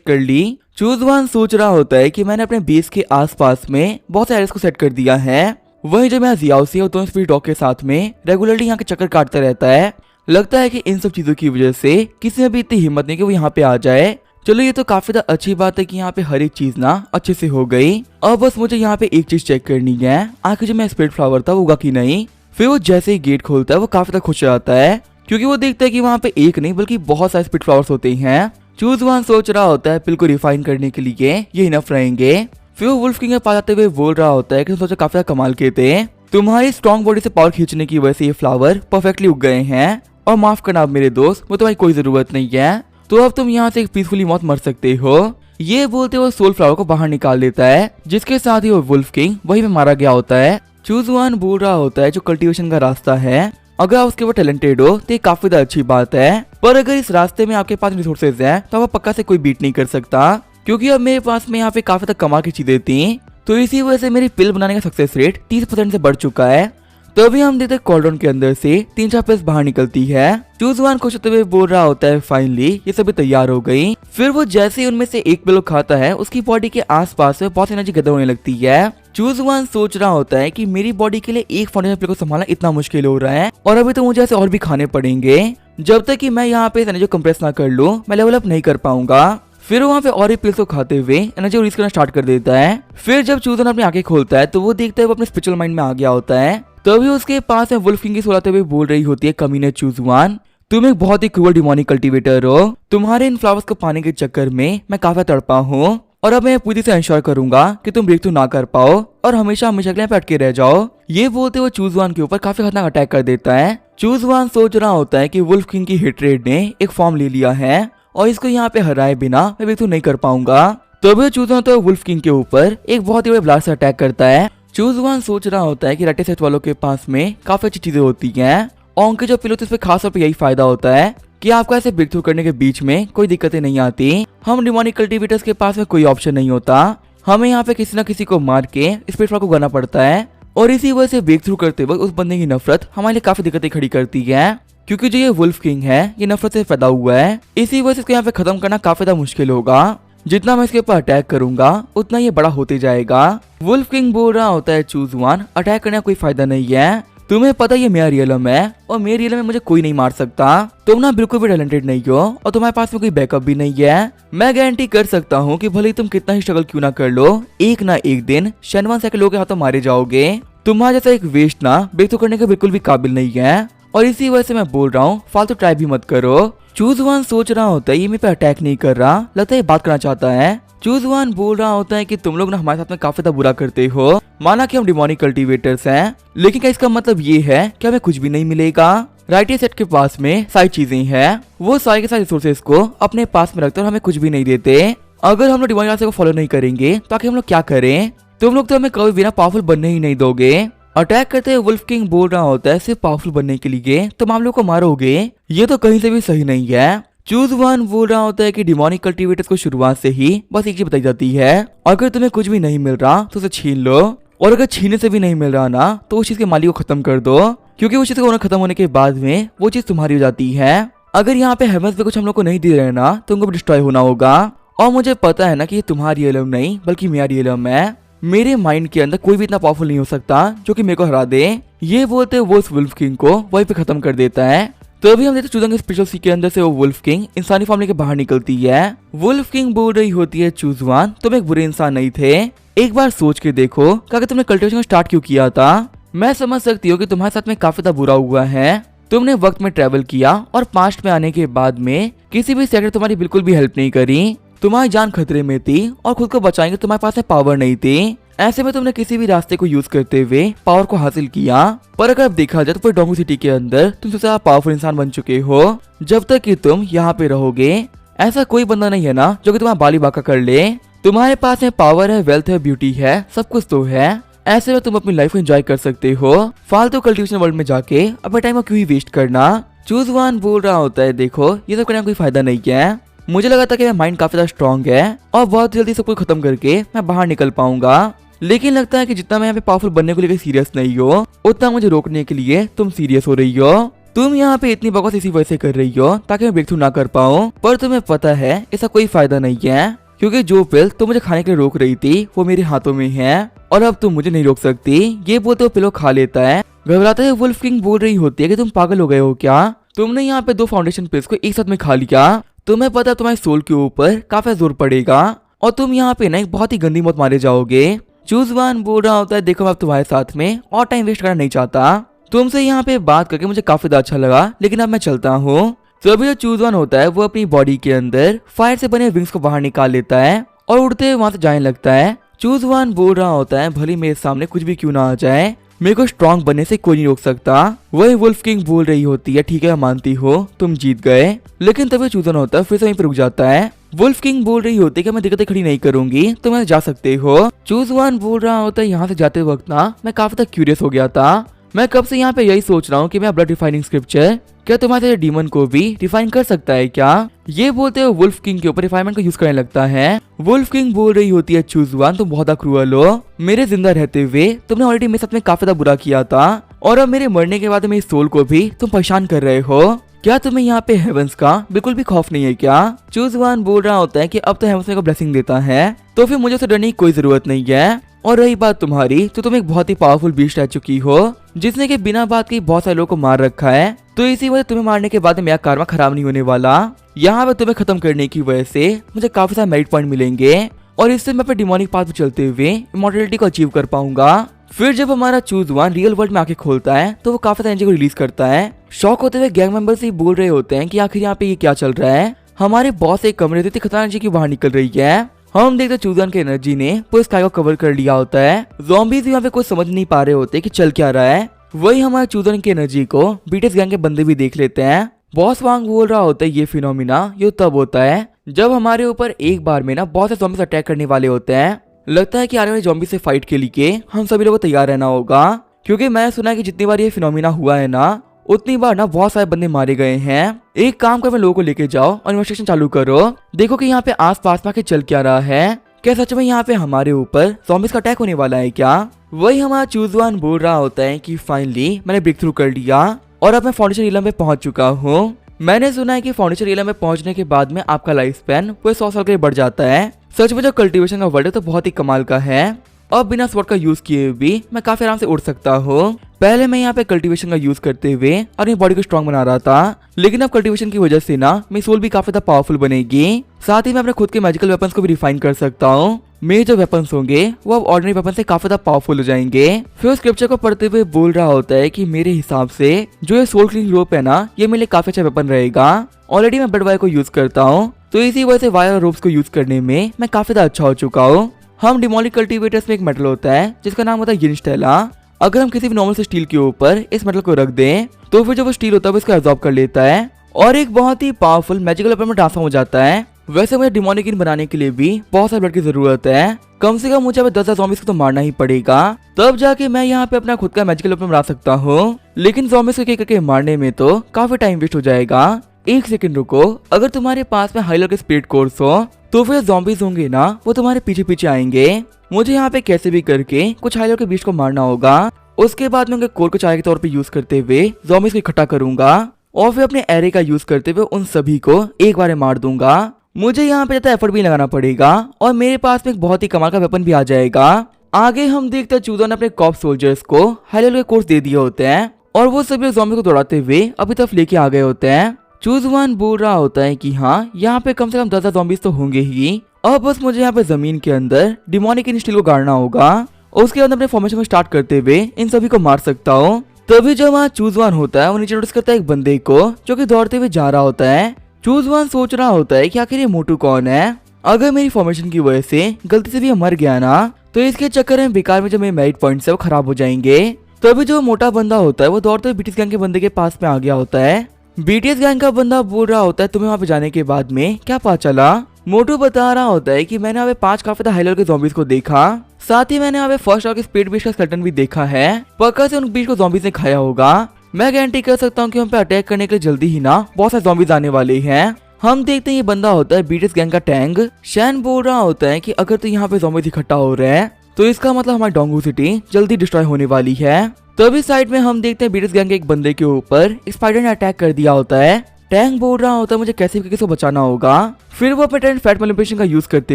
कर ली। चूज वन सोच रहा होता है कि मैंने अपने बेस के आसपास में बहुत से एरियाज को सेट कर दिया है, वही जो मैं जियाओसी और दोनों स्पीड डॉग के साथ में रेगुलरली यहाँ के चक्कर काटता रहता है। लगता है कि इन सब चीजों की वजह से किसी ने भी इतनी हिम्मत नहीं कि वो यहाँ पे आ जाए। चलो ये तो काफी ज्यादा अच्छी बात है कि यहाँ पे हर एक चीज ना अच्छे से हो गई। अब बस मुझे यहाँ पे एक चीज चेक करनी है, आखिर जो मैं स्पीड फ्लावर था वो उगा कि नहीं। फिर वो जैसे ही गेट खोलता है वो काफी ज्यादा खुश रहता है क्योंकि वो देखता है कि वहाँ पे एक नहीं बल्कि बहुत सारे स्पीड फ्लावर्स होते हैं। चूज वन सोच रहा होता है बिल्कुल रिफाइन करने के लिए ये इनफ रहेंगे। फिर वो वुल्फ किंग के पास आते हुए बोल रहा होता है कि सोचा काफी ज्यादा कमाल के थे, तुम्हारी स्ट्रॉन्ग बॉडी से पावर खींचने की वजह से ये फ्लावर परफेक्टली उग गए हैं, और माफ करना अब मेरे दोस्त वो तुम्हारी कोई जरूरत नहीं है, तो अब तुम यहाँ से एक पीसफुली मौत मर सकते हो। ये बोलते हुए सोल फ्लावर को बाहर निकाल देता है, जिसके साथ ही वो वुल्फ किंग वहीं पे मारा गया होता है। चूज वन बोल रहा होता है जो कल्टीवेशन का रास्ता है, अगर आप उसके वो टैलेंटेड हो तो ये काफी ज्यादा अच्छी बात है, पर अगर इस रास्ते में आपके पास रिसोर्सेज हैं तो आप पक्का से कोई बीट नहीं कर सकता, क्योंकि अब मेरे पास में यहाँ पे काफी तक कमाल की चीजें थी, तो इसी वजह से मेरी पिल बनाने का सक्सेस रेट 30% से बढ़ चुका है। तभी हम देखते कॉर्डन के अंदर से 3-4 प्लेस बाहर निकलती है। चूज वन खुश होते हुए बोल रहा होता है फाइनली ये सभी तैयार हो गई। फिर वो जैसे ही उनमें से एक पिलो खाता है उसकी बॉडी के आसपास में बहुत एनर्जी गदर होने लगती है। चूज वन सोच रहा होता है कि मेरी बॉडी के लिए एक फाउंडेशन पिलो को संभालना इतना मुश्किल हो रहा है और अभी तो मुझे ऐसे और भी खाने पड़ेंगे। जब तक कि मैं यहाँ पे एनर्जी कंप्रेस ना कर लूँ मैं लेवल अप नहीं कर पाऊंगा। फिर वहाँ पे और पिल्स को खाते हुए एनर्जी रिलीज करना स्टार्ट कर देता है। फिर जब चूजन अपनी आंखें खोलता है तो वो देखता है वो अपने स्पिरिचुअल माइंड में आ गया होता है। तभी उसके पास में वुल्फ किंग की सुलाते हुए बोल रही होती है कमीने चूजवान, तुम एक बहुत ही क्रूअल डिमोनिक कल्टीवेटर हो। तुम्हारे इन फ्लावर्स को पाने के चक्कर में मैं काफी तड़पा हूँ और अब मैं पूरी से इंश्योर करूंगा कि तुम ब्रेक थ्रू ना कर पाओ और हमेशा हमेशा के लिए अटके रह जाओ। ये बोलते हुए चूजवान के ऊपर काफी खतरनाक अटैक कर देता है। चूजवान सोच रहा होता है कि वुल्फ किंग की हेट्रेड ने एक फॉर्म ले लिया है और इसको यहाँ पे हराए बिना मैं ब्रेक थ्रू नहीं कर पाऊंगा। तभी चूजवान तो वुल्फ किंग के ऊपर एक बहुत ही बड़े ब्लास्ट से अटैक करता है। चूजवान सोच रहा होता है कि रटे सेट वालों के पास में काफी अच्छी चीजें होती हैं और उनके जो पिलो इस पे खास तौर पे यही फायदा होता है कि आपको ऐसे ब्रेक थ्रू करने के बीच में कोई दिक्कतें नहीं आती। हम डिमोनिक कल्टीवेटर्स के पास में कोई ऑप्शन नहीं होता, हमें यहाँ पे किसी न किसी को मार के स्पिरिट फ्लॉवर को गना पड़ता है और इसी वजह से ब्रेक थ्रू करते वक्त उस बंदे की नफरत हमारे लिए काफी दिक्कतें खड़ी करती है क्योंकि जो ये वुल्फ किंग है ये नफरत से पैदा हुआ है। इसी वजह से इसको यहाँ पे खत्म करना काफी ज्यादा मुश्किल होगा। जितना मैं इसके ऊपर अटैक करूंगा उतना ये बड़ा होते जाएगा। वुल्फ किंग बोल रहा होता है चूजवान अटैक करने का कोई फायदा नहीं है, तुम्हें पता ये मेरा रियलम है और मेरे रियलम में मुझे कोई नहीं मार सकता। तुम ना बिल्कुल भी टैलेंटेड नहीं हो और तुम्हारे पास में कोई बैकअप भी नहीं है। मैं गारंटी कर सकता हूँ कि भले ही तुम कितना ही स्ट्रगल क्यों ना कर लो एक ना एक दिन शनवान साइकिल लोगों के हाथों मारे जाओगे। तुम्हारा जैसा एक वेस्ट ना ब्रेक थ्रू करने के बिल्कुल भी काबिल नहीं है और इसी वजह से मैं बोल रहा हूँ फालतू ट्राई भी मत करो। चूजवान सोच रहा होता है ये मेरे पे अटैक नहीं कर रहा, लगता है ये बात करना चाहता है। चूजवान बोल रहा होता है कि तुम लोग ना हमारे साथ में काफी ज्यादा बुरा करते हो, माना कि हम डिमोनिक कल्टीवेटर्स हैं, लेकिन क्या इसका मतलब ये है कि हमें कुछ भी नहीं मिलेगा। राइटियर सेट के पास में सारी चीजें हैं, वो सारे के सारे रिसोर्सेज को अपने पास में रखते और हमें कुछ भी नहीं देते। अगर हम लोग डिवाइन रास्ते को फॉलो नहीं करेंगे तो आखिर हम लोग क्या करें? तुम लोग तो हमें कभी बिना पावरफुल बनने ही नहीं दोगे। अटैक करते हुए वुल्फ किंग बोल रहा होता है सिर्फ पावरफुल बनने के लिए तुम हम लोग को मारोगे, ये तो कहीं से भी सही नहीं है। चूजवान बोल रहा होता है कि डिमोनिक कल्टीवेटर्स को शुरुआत से ही बस एक चीज बताई जाती है, अगर तुम्हें कुछ भी नहीं मिल रहा तो उसे छीन लो और अगर छीनने से भी नहीं मिल रहा ना तो उस चीज के मालिक को खत्म कर दो क्योंकि उस चीज को खत्म होने के बाद में वो चीज तुम्हारी हो जाती है। अगर यहाँ पे हेवंस पे कुछ हम लोग को नहीं दे रहे ना तो उनको डिस्ट्रॉय होना होगा और मुझे पता है ना कि ये तुम्हारी रियलम नहीं बल्कि मेरा रियलम है। मेरे माइंड के अंदर कोई भी इतना पावरफुल नहीं हो सकता जो कि मेरे को हरा दे। ये बोलते वो उस वुल्फ किंग को वहीं पे खत्म कर देता है। तो अभी हम देखते चूजन के स्पेशल सी के अंदर से वो वुल्फ किंग इंसानी फॉर्म लेके बाहर निकलती है। वुल्फ किंग बोल रही होती है चूजवान तुम एक बुरे इंसान नहीं थे, एक बार सोच के देखो कि तुमने कल्टिवेशन को स्टार्ट क्यों किया था। मैं समझ सकती हूँ कि तुम्हारे साथ में काफी ज्यादा बुरा हुआ है, तुमने वक्त में ट्रेवल किया और पास्ट में आने के बाद में किसी भी सेक्टर तुम्हारी बिल्कुल भी हेल्प नहीं करी, तुम्हारी जान खतरे में थी और खुद को बचाएंगे तुम्हारे पास में पावर नहीं थी। ऐसे में तुमने किसी भी रास्ते को यूज करते हुए पावर को हासिल किया, पर अगर अब देखा जाए तो पूरे डोंगू सिटी के अंदर तुम सबसे ज्यादा पावरफुल इंसान बन चुके हो। जब तक कि तुम यहाँ पे रहोगे ऐसा कोई बंदा नहीं है ना जो कि तुम्हारा बाली बाका कर ले। तुम्हारे पास में पावर है, वेल्थ है, ब्यूटी है, सब कुछ तो है। ऐसे में तुम अपनी लाइफ को एंजॉय कर सकते हो, फालतू कल्टिवेशन वर्ल्ड में जाके अपने टाइम को क्यों ही वेस्ट करना। चूजवान बोल रहा होता है देखो ये सब करने का कोई फायदा नहीं है, मुझे लगा था कि मेरा माइंड काफी ज्यादा स्ट्रॉन्ग है और बहुत जल्दी सब कुछ खत्म करके मैं बाहर निकल पाऊंगा, लेकिन लगता है कि जितना मैं यहाँ पे पावरफुल बनने को लेकर सीरियस नहीं हो उतना मुझे रोकने के लिए तुम सीरियस हो रही हो। तुम यहाँ पे इतनी बकवास इसी वजह से कर रही हो ताकि मैं ब्रेक थ्रू ना कर पाऊँ, पर तुम्हें पता है इसका कोई फायदा नहीं है क्योंकि जो पिल तुम मुझे खाने के लिए रोक रही थी वो मेरे हाथों में है और अब तुम मुझे नहीं रोक सकती। ये बोलते वो पिलो खा लेता है। घबराते हुए वुल्फ किंग बोल रही होती है कि तुम पागल हो गए हो क्या, तुमने यहाँ पे 2 फाउंडेशन पिल्स को एक साथ में खा लिया, तुम्हें पता है तुम्हारे सोल के ऊपर काफी जोर पड़ेगा और तुम यहाँ पे ना एक बहुत ही गंदी मौत मारे जाओगे। चूजवान बोल रहा होता है देखो मैं अब तुम्हारे साथ में और टाइम वेस्ट करना नहीं चाहता, तुमसे यहाँ पे बात करके मुझे काफी अच्छा लगा लेकिन अब मैं चलता हूँ। तो अभी जो चूजवान होता है वो अपनी बॉडी के अंदर फायर से बने विंग्स को बाहर निकाल लेता है और उड़ते हुए वहां से जाने लगता है। चूजवान बोल रहा होता है भले मेरे सामने कुछ भी क्यों ना आ जाए मेरे को स्ट्रॉन्ग बनने से कोई नहीं रोक सकता। वही वुल्फ किंग बोल रही होती है ठीक है मानती हो तुम जीत गए, लेकिन तभी चूजन होता है फिर से वहीं पर रुक जाता है। वुल्फ किंग बोल रही होती है कि मैं दिक्कतें खड़ी नहीं करूंगी तुम जा सकते हो। चूजवान बोल रहा होता है यहाँ से जाते वक्त ना मैं काफी तक क्यूरियस हो गया था, मैं कब से यहाँ पे यही सोच रहा हूँ कि मैं ब्लड रिफाइनिंग स्क्रिप्चर क्या तुम्हारे डीमन को भी रिफाइन कर सकता है क्या। ये बोलते हुए वुल्फ किंग के ऊपर रिफाइनमेंट को यूज करने लगता है। वुल्फ किंग बोल रही होती है चूज वन, तुम बहुत क्रूअल हो। मेरे जिंदा रहते हुए तुमने ऑलरेडी मेरे साथ में काफी ज्यादा बुरा किया था और अब मेरे मरने के बाद मेरी सोल को भी तुम परेशान कर रहे हो। क्या तुम्हें यहाँ पे हेवंस का बिल्कुल भी खौफ नहीं है क्या। चूज वन बोल रहा होता है कि अब तो हेवंस मेरे को ब्लेसिंग देता है तो फिर मुझे उसे डरने की कोई जरूरत नहीं है। और रही बात तुम्हारी, तो तुम एक बहुत ही पावरफुल बीस्ट रह चुकी हो जिसने के बिना बात के बहुत सारे लोगों को मार रखा है, तो इसी वजह तुम्हें मारने के बाद मेरा कार्मा खराब नहीं होने वाला। यहाँ पे तुम्हें खत्म करने की वजह से मुझे काफी सारे मेरिट पॉइंट मिलेंगे और इससे मैं अपने डिमोनिक पाथ पे चलते हुए इमॉर्टलिटी को अचीव कर पाऊंगा। फिर जब हमारा चूज वन रियल वर्ल्ड में आके खोलता है तो वो काफी सारे एनर्जी को रिलीज करता है। शॉक होते हुए गैंग मेंबर्स ही बोल रहे होते हैं कि आखिर यहाँ पे ये क्या चल रहा है। हमारे बॉस एक कमरे से खतरनाक एनर्जी की बाहर निकल रही है। हम देखते चूज वन की एनर्जी ने पूरे स्काई को कवर कर लिया होता है। ज़ॉम्बीज़ यहाँ पे कुछ समझ नहीं पा रहे होते कि चल क्या रहा है। वही हमारे चूज वन की एनर्जी को बीटीएस गैंग के बंदे भी देख लेते हैं। बॉस वांग बोल रहा होता है ये फिनोमिना ये तब होता है जब हमारे ऊपर एक बार में ना बहुत से ज़ॉम्बीज़ अटैक करने वाले होते हैं। लगता है कि आने वाले ज़ॉम्बी से फाइट के लिए हम सभी लोगों को तैयार रहना होगा, क्योंकि मैं सुना है कि जितनी बार ये फिनोमिना हुआ है ना उतनी बार ना बहुत सारे बंदे मारे गए हैं। एक काम कर, लोगों को लेके जाओ और इन्वेस्टिगेशन चालू करो, देखो कि यहाँ पे आस पास में चल क्या रहा है। क्या सच में यहाँ पे हमारे ऊपर ज़ॉम्बीज़ का अटैक होने वाला है क्या। वही हमारा चूज वन बोल रहा होता है कि फाइनली मैंने ब्रेक थ्रू कर लिया और अब मैं फाउंडेशन इलम पे पहुंच चुका हूँ। मैंने सुना है कि फाउंडेशन इलम में पहुंचने के बाद में आपका लाइफ स्पैन पूरे 100 साल के लिए बढ़ जाता है। सच में जो कल्टीवेशन का वर्ल्ड है तो बहुत ही कमाल का है। अब बिना स्वॉर्ड का यूज किए भी मैं काफी आराम से उड़ सकता हूँ। पहले मैं यहाँ पे कल्टीवेशन का यूज करते हुए अपनी बॉडी को स्ट्रॉन्ग बना रहा था, लेकिन अब कल्टीवेशन की वजह से ना मेरी सोल भी काफी ज्यादा पावरफुल बनेगी। साथ ही मैं अपने खुद के मैजिकल वेपन्स को भी रिफाइन कर सकता हूँ। मेरे जो वेपन्स होंगे वो अब ऑर्डिनरी वेपन से काफी ज्यादा पावरफुल हो जाएंगे। फिर स्क्रिप्चर को पढ़ते हुए बोल रहा होता है कि मेरे हिसाब से जो ये सोल क्लीनिंग रोप है ना ये मेरे लिए काफी अच्छा वेपन रहेगा। ऑलरेडी मैं ब्लड वायर को यूज करता हूँ तो इसी वजह से वायर और रोप्स को यूज करने में मैं काफी ज्यादा अच्छा हो चुका हूँ। हम डिमोलिक कल्टीवेटर्स में एक मेटल होता है जिसका नाम होता है यिनस्टेला। अगर हम किसी भी नॉर्मल से स्टील के ऊपर इस मेटल को रख दें तो फिर जो वो स्टील होता है वो इसको एब्जॉर्ब कर लेता है और एक बहुत ही पावरफुल मैजिकल वेपन में ट्रांसफॉर्म हो जाता है। वैसे मुझे डिमोनिक इन बनाने के लिए भी बहुत सारे ब्लड की जरूरत है। कम से कम मुझे 10,000 ज़ॉम्बीज़ को तो मारना ही पड़ेगा, तब जाके मैं यहाँ पे अपना खुद का मैजिकल वेपन बना सकता हूँ। लेकिन ज़ॉम्बीज़ को एक करके मारने में तो काफी टाइम वेस्ट हो जाएगा। एक सेकंड रुको, अगर तुम्हारे पास में हाई लेवल के स्पीड कोर्स हो तो फिर ज़ॉम्बीज़ होंगे ना वो तुम्हारे पीछे पीछे आएंगे। मुझे यहाँ पे कैसे भी करके कुछ हाई लेवल के बीस्ट को मारना होगा। उसके बाद मैं उनके कोर को चाय के तौर पे यूज करते हुए ज़ॉम्बीज़ को इकट्ठा करूंगा और फिर अपने एरे का यूज करते हुए उन सभी को एक बार में मार दूंगा। मुझे यहाँ पे ज्यादा एफर्ट भी लगाना पड़ेगा और मेरे पास में एक बहुत ही कमाल का वेपन भी आ जाएगा। आगे हम देखते हैं चूजा ने अपने कॉप सोल्जर्स को हाई लेवल के कोर्स दे दिए होते हैं और वो सभी ज़ॉम्बी को दौड़ाते हुए अभी तरफ लेके आ गए होते हैं। चूज वन बोल रहा होता है कि हाँ यहाँ पे कम से कम 10,000 ज़ॉम्बीज़ तो होंगे ही। अब बस मुझे यहाँ पे जमीन के अंदर डिमोनिक इन स्टील को गाड़ना होगा। उसके बाद अपने फॉर्मेशन को स्टार्ट करते हुए इन सभी को मार सकता हूँ। तभी जब वहाँ चूज वन होता है वो नीचे नोटिस करता है एक बंदे को जो कि दौड़ते हुए जा रहा होता है। चूज वन सोच रहा होता है कि आखिर ये मोटू कौन है। अगर मेरी फॉर्मेशन की वजह से गलती से भी मर गया ना तो इसके चक्कर में बेकार में जो मेरे मेरिट पॉइंट्स है वो खराब हो जाएंगे। तभी जो मोटा बंदा होता है वो दौड़ते हुए बीटीएस गैंग के बंदे के पास में आ गया होता है। बीटीएस गैंग का बंदा बोल रहा होता है तुम्हें वहाँ पे जाने के बाद में क्या पता चला। मोटू बता रहा होता है कि मैंने यहाँ पे 5 काफी हाई लेवल के ज़ॉम्बीज़ को देखा, साथ ही मैंने यहाँ पे फर्स्ट लेवल के स्पीड बीस्ट का स्केलेटन भी देखा है। पक्का से उन बीस्ट को ज़ॉम्बीज़ ने खाया होगा। मैं गारंटी कर सकता हूँ कि हम पे अटैक करने के लिए जल्दी ही ना बहुत सारे ज़ॉम्बीज़ आने वाले हैं। हम देखते हैं ये बंदा होता है बीटीएस गैंग का टैंक। शैन बोल रहा होता है कि अगर तो यहाँ पे ज़ॉम्बीज़ इकट्ठा हो रहे हैं तो इसका मतलब हमारी डोंगू सिटी जल्दी डिस्ट्रॉय होने वाली है। तभी साइड में हम देखते हैं बीटीएस गैंग के एक बंदे के ऊपर स्पाइडर ने अटैक कर दिया होता है। टैंक बोल रहा होता है मुझे कैसे भी किसी को बचाना होगा। फिर वो अपने टैलेंट फैट मैनिपुलेशन का यूज करते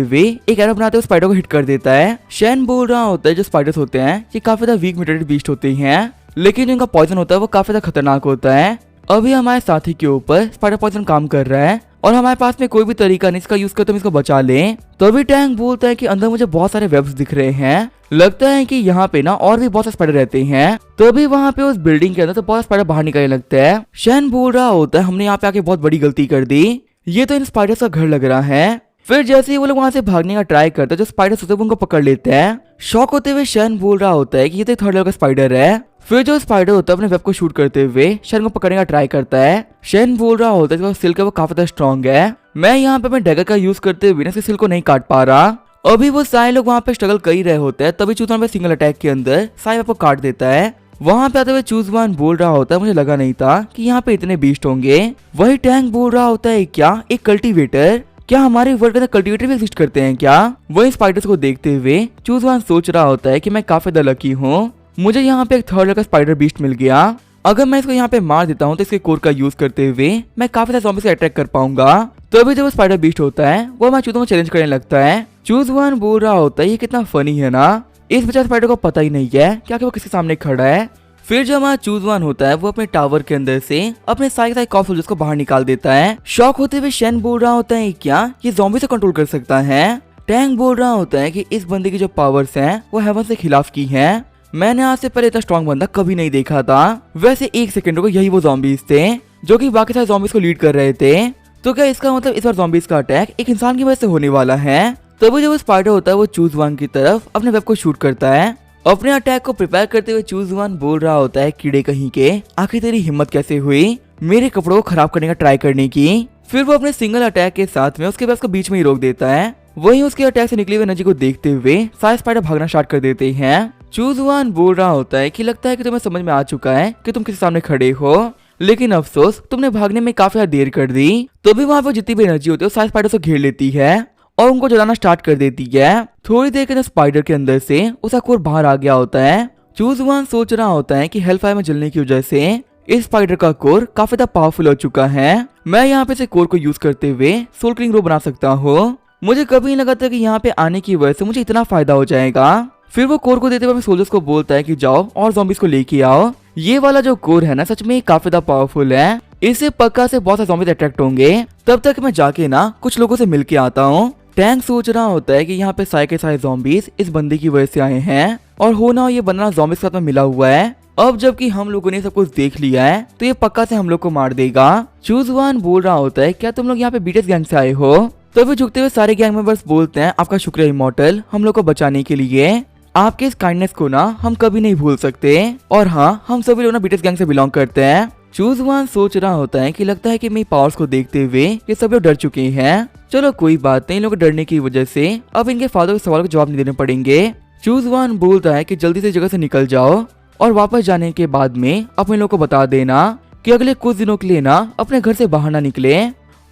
हुए एक एरो बनाते हुए स्पाइडर को हिट कर देता है। शैन बोल रहा होता है जो स्पाइडर्स होते हैं ये काफी ज्यादा वीक म्यूटेटेड बीस्ट होते हैं, लेकिन जिनका पॉइजन होता है वो काफी ज्यादा खतरनाक होता है। अभी हमारे साथी के ऊपर स्पाइडर पॉइजन काम कर रहा है और हमारे पास में कोई भी तरीका नहीं इसका यूज करते हम इसको बचा लें। तभी टैंक बोलता है कि अंदर मुझे बहुत सारे वेब्स दिख रहे हैं, लगता है कि यहाँ पे ना और भी बहुत सारे स्पाइडर रहते हैं। तभी वहाँ पे उस बिल्डिंग के अंदर तो बहुत स्पाइडर बाहर निकलने लगते हैं। शैन बोल रहा होता है हमने यहाँ पे आके बहुत बड़ी गलती कर दी, ये तो इन स्पाइडर्स का घर लग रहा है। फिर जैसे ही वो लोग वहाँ से भागने का ट्राई करते हैं जो स्पाइडर्स होते हैं उनको पकड़ लेते हैं। शॉक होते हुए शैन बोल रहा होता है कि ये तो 3rd लेवल का स्पाइडर है। फिर जो स्पाइडर होता है अपने वेब को शूट करते हुए शैन को पकड़ने का ट्राई करता है। शैन बोल रहा होता है कि सिल्क है वो काफी ज्यादा स्ट्रॉन्ग है, मैं यहाँ पे अपने डैगर का यूज करते हुए बिना सिल्क को नहीं काट पा रहा। अभी वो सारे लोग वहाँ पे स्ट्रगल कर ही रहे होते हैं। तभी चूता पे सिंगल अटैक के अंदर सारे वेब को काट देता है वहाँ पे आते हुए चूज वन बोल रहा होता है मुझे लगा नहीं था कि यहाँ पे इतने बीस्ट होंगे। वही टैंक बोल रहा होता है क्या एक कल्टीवेटर, क्या हमारे वर्ल्ड के अंदर कल्टीवेटर भी एग्जिस्ट करते हैं क्या। वही स्पाइडर्स को देखते हुए चूज वन सोच रहा होता है कि मैं काफी ज्यादा लकी हूँ, मुझे यहाँ पे एक थर्ड लेवल का स्पाइडर बीस्ट मिल गया। अगर मैं इसको यहाँ पे मार देता हूँ तो इसके कोर का यूज करते हुए मैं काफी सारे ज़ॉम्बीज़ को अटैक कर पाऊंगा। तभी जब वो स्पाइडर बीस्ट होता है वो मैं चूजों को चैलेंज करने लगता है। चूज वन बोल रहा होता है ये कितना फनी है ना, इस बेचारे स्पाइडर को पता ही नहीं है क्या कि वो किसके सामने खड़ा है। फिर जब हमारा चूज वन होता है वो अपने टावर के अंदर से अपने सारे कॉप सोल्जर्स को बाहर निकाल देता है। शॉक होते हुए शेन बोल रहा होता है क्या ये ज़ॉम्बी से कंट्रोल कर सकता है। टैंक बोल रहा होता है कि इस बंदे की जो पावर्स हैं वो हेवन से खिलाफ की हैं, मैंने आज से पहले इतना स्ट्रॉन्ग बंदा कभी नहीं देखा था। वैसे एक सेकंड को यही वो ज़ॉम्बीज थे जो कि बाकी सारे ज़ॉम्बीज को लीड कर रहे थे, तो क्या इसका मतलब इस बार ज़ॉम्बीज का अटैक एक इंसान की वजह से होने वाला है। तभी जब वो स्पाइडर होता है वो चूज वन की तरफ अपने वेब को शूट करता है। अपने अटैक को प्रिपेयर करते हुए चूज वन बोल रहा होता है कीड़े कहीं के, आखिर तेरी हिम्मत कैसे हुई मेरे कपड़ों को खराब करने का ट्राई करने की। फिर वो अपने सिंगल अटैक के साथ में उसके वेब को बीच में ही रोक देता है। वहीं उसके अटैक से निकली हुई एनर्जी को देखते हुए सारे स्पाइडर भागना स्टार्ट कर देते हैं। चूज वन बोल रहा होता है कि लगता है कि तुम्हें समझ में आ चुका है कि तुम किसी सामने खड़े हो, लेकिन अफसोस तुमने भागने में काफी ज्यादा देर कर दी। तो भी वहाँ पर जितनी भी एनर्जी होती है वो सारे स्पाइडर को घेर लेती है और उनको जलाना स्टार्ट कर देती है। थोड़ी देर के अंदर स्पाइडर के अंदर से उसका कोर बाहर आ गया होता है। चूज वन सोच रहा होता है कि हेलफायर में जलने की वजह से इस स्पाइडर का कोर काफी ज्यादा पावरफुल हो चुका है, मैं यहाँ पे से कोर को यूज करते हुए सोल क्लिंग रो बना सकता हूँ। मुझे कभी नहीं लगा था कि यहाँ पे आने की वजह से मुझे इतना फायदा हो जाएगा। फिर वो कोर को देते हुए सोल्जर्स को बोलता है कि जाओ और ज़ॉम्बीज को लेके आओ, ये वाला जो कोर है ना सच में काफी ज्यादा पावरफुल है, इससे पक्का से बहुत सारे ज़ॉम्बीज अट्रैक्ट होंगे। तब तक मैं जाके ना कुछ लोगों से मिल के आता हूँ। टैंक सोच रहा होता है कि यहाँ पे सारे के सारे ज़ॉम्बीज इस बंदे की वजह से आए हैं और हो ना ये बंदा ज़ॉम्बीज के साथ में मिला हुआ है। अब जबकि हम लोगों ने सब कुछ देख लिया है तो ये पक्का से हम लोग को मार देगा। चूज वन बोल रहा होता है क्या तुम लोग यहाँ पे बीटीएस गैंग से आए हो। तभी झुकते हुए सारे गैंग मेंबर्स बोलते हैं आपका शुक्रिया इमॉर्टल, हम लोग को बचाने के लिए, आपके इस काइंडनेस को ना हम कभी नहीं भूल सकते। और हाँ हम सभी लोग ना बीटीएस गैंग से बिलोंग करते हैं। चूज वन सोच रहा होता है कि लगता है कि मेरी पावर्स को देखते हुए ये सब लोग डर चुके हैं, चलो कोई बात नहीं, लोग डरने की वजह से अब इनके फादर के सवाल को जवाब नहीं देने पड़ेंगे। चूज वन बोलता है कि जल्दी से जगह से निकल जाओ और वापस जाने के बाद में अपने लोगों को बता देना कि अगले कुछ दिनों के लिए ना अपने घर से बाहर ना निकले।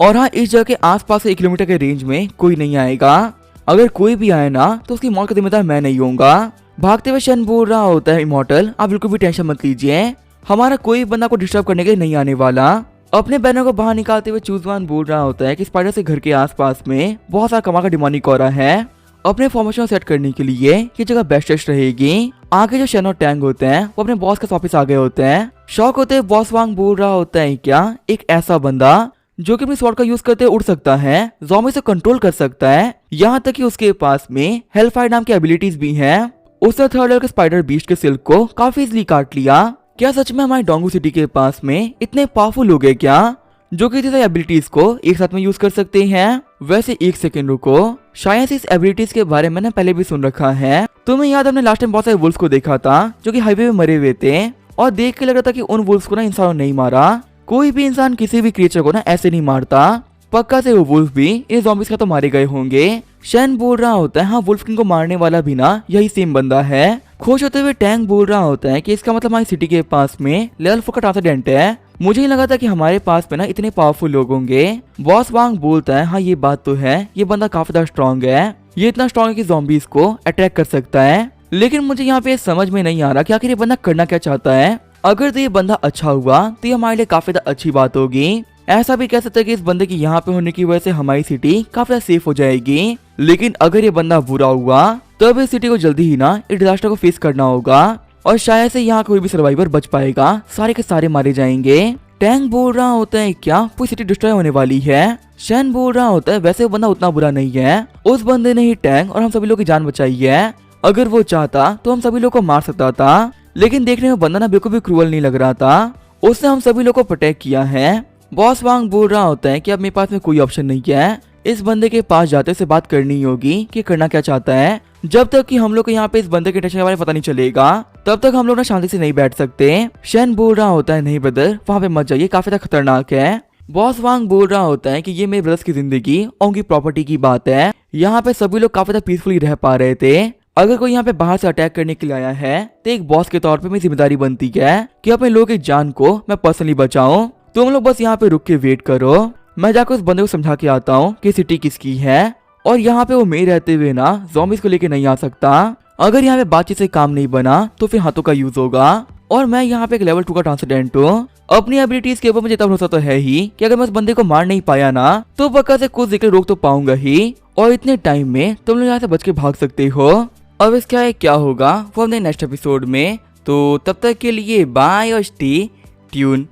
और हाँ इस जगह के आसपास 1 किलोमीटर के रेंज में कोई नहीं आएगा, अगर कोई भी आए ना तो उसकी मौत का जिम्मेदार मैं नहीं होऊंगा। भागते हुए शन बोल रहा होता है इमॉर्टल आप बिल्कुल भी टेंशन मत लीजिए, हमारा कोई बंदा को डिस्टर्ब करने के लिए नहीं आने वाला। अपने बैनर को बाहर निकालते हुए चूज वन बोल रहा होता है कि स्पाइडर से घर के आसपास में बहुत सारा कमाल का डिमोनिक ऑरा है, अपने फॉर्मेशन सेट करने के लिए ये जगह बेस्टेस्ट रहेगी। आगे जो शन और टैंग होते हैं वो अपने बॉस के ऑफिस आ गए होते हैं। शौक होते हैं बॉस वांग बोल रहा होता है क्या एक ऐसा बंदा जो कि अपनी स्वॉर्ड का यूज करते उड़ सकता है, ज़ॉम्बी से कंट्रोल कर सकता है, यहाँ तक कि उसके पास में हेलफायर नाम की एबिलिटीज भी हैं। उसने थर्ड लेवल के स्पाइडर बीस्ट के सिल्क को काफी इजीली काट लिया। क्या सच में हमारे डोंगू सिटी के पास में इतने पावरफुल लोग हैं क्या जो कि इतनी एबिलिटीज को एक साथ में यूज कर सकते हैं। वैसे एक सेकंड रुको, शायद से इस एबिलिटीज के बारे में मैंने पहले भी सुन रखा है। तुम्हें याद हमने लास्ट टाइम बहुत सारे वुल्फ्स को देखा था जो कि हाईवे में मरे हुए थे और देख के लग रहा था कि उन वुल्फ्स को ना इंसानों ने नहीं मारा, कोई भी इंसान किसी भी क्रिएचर को ना ऐसे नहीं मारता, पक्का से वो वुल्फ भी इन ज़ॉम्बीज का तो मारे गए होंगे। शैन बोल रहा होता है हाँ वुल्फ किंग को मारने वाला भी ना यही सेम बंदा है। खुश होते हुए टैंक बोल रहा होता है कि इसका मतलब हमारी सिटी के पास में लेवल 4 का ट्रांसडेंट है, मुझे ही लगा था कि हमारे पास में ना इतने पावरफुल लोग होंगे। बॉस वांग बोलता है हाँ ये बात तो है, ये बंदा काफी ज्यादा स्ट्रॉन्ग है, ये इतना स्ट्रॉन्ग है कि ज़ॉम्बीज को अटैक कर सकता है, लेकिन मुझे यहाँ पे समझ में नहीं आ रहा कि आखिर ये बंदा करना क्या चाहता है। अगर तो ये बंदा अच्छा हुआ तो ये हमारे लिए काफी ज्यादा अच्छी बात होगी, ऐसा भी कह सकते हैं कि इस बंदे की यहाँ पे होने की वजह से हमारी सिटी काफी ज्यादा सेफ हो जाएगी। लेकिन अगर ये बंदा बुरा हुआ तब इस सिटी को जल्दी ही ना इस डिजास्टर को फेस करना होगा और शायद से यहाँ कोई भी सर्वाइवर बच पाएगा, सारे के सारे मारे जाएंगे। टैंक बोल रहा होता है क्या पूरी सिटी डिस्ट्रॉय होने वाली है। शैन बोल रहा होता है वैसे वो बंदा उतना बुरा नहीं है, उस बंदे ने ही टैंक और हम सभी लोग की जान बचाई है, अगर वो चाहता तो हम सभी लोग को मार सकता था, लेकिन देखने में बंदा ना बिल्कुल भी क्रूअल नहीं लग रहा था, उसने हम सभी लोग को प्रोटेक्ट किया है। बॉस वांग बोल रहा होता है कि अब मेरे पास में कोई ऑप्शन नहीं है, इस बंदे के पास जाते से बात करनी होगी कि करना क्या चाहता है। जब तक कि हम लोग को यहाँ पे इस बंदे के टेंशन के बारे में पता नहीं चलेगा तब तक हम लोग ना शांति से नहीं बैठ सकते। शैन बोल रहा होता है नहीं ब्रदर वहाँ पे मत जाइए, काफी ज्यादा खतरनाक है। बॉस वांग बोल रहा होता है कि ये मेरे ब्रदर्स की जिंदगी और उनकी प्रॉपर्टी की बात है, यहाँ पे सभी लोग काफी ज्यादा पीसफुली रह पा रहे थे, अगर कोई यहाँ पे बाहर से अटैक करने के लिए आया है तो एक बॉस के तौर पे मेरी जिम्मेदारी बनती है कि अपने लोगों की जान को मैं पर्सनली बचाऊं। तुम लोग बस यहाँ पे रुक के वेट करो, मैं जाकर उस बंदे को समझा के आता हूँ कि सिटी किसकी है और यहाँ पे वो मेरे रहते हुए ना ज़ॉम्बीज़ को लेके नहीं आ सकता। अगर यहाँ पे बातचीत से काम नहीं बना तो फिर हाथों का यूज होगा। और मैं यहाँ पे एक लेवल 2 का ट्रांसडेंट हूँ। अपनी एबिलिटीज के ऊपर मुझे इतना भरोसा तो है ही कि अगर मैं उस बंदे को मार नहीं पाया ना तो पक्का से कुछ दिक्कत रोक तो पाऊंगा ही। और इतने टाइम में तुम लोग यहाँ से बच के भाग सकते हो। अब इसका क्या होगा वो हमने नेक्स्ट एपिसोड में। तो तब तक के लिए बाय और स्टे ट्यून।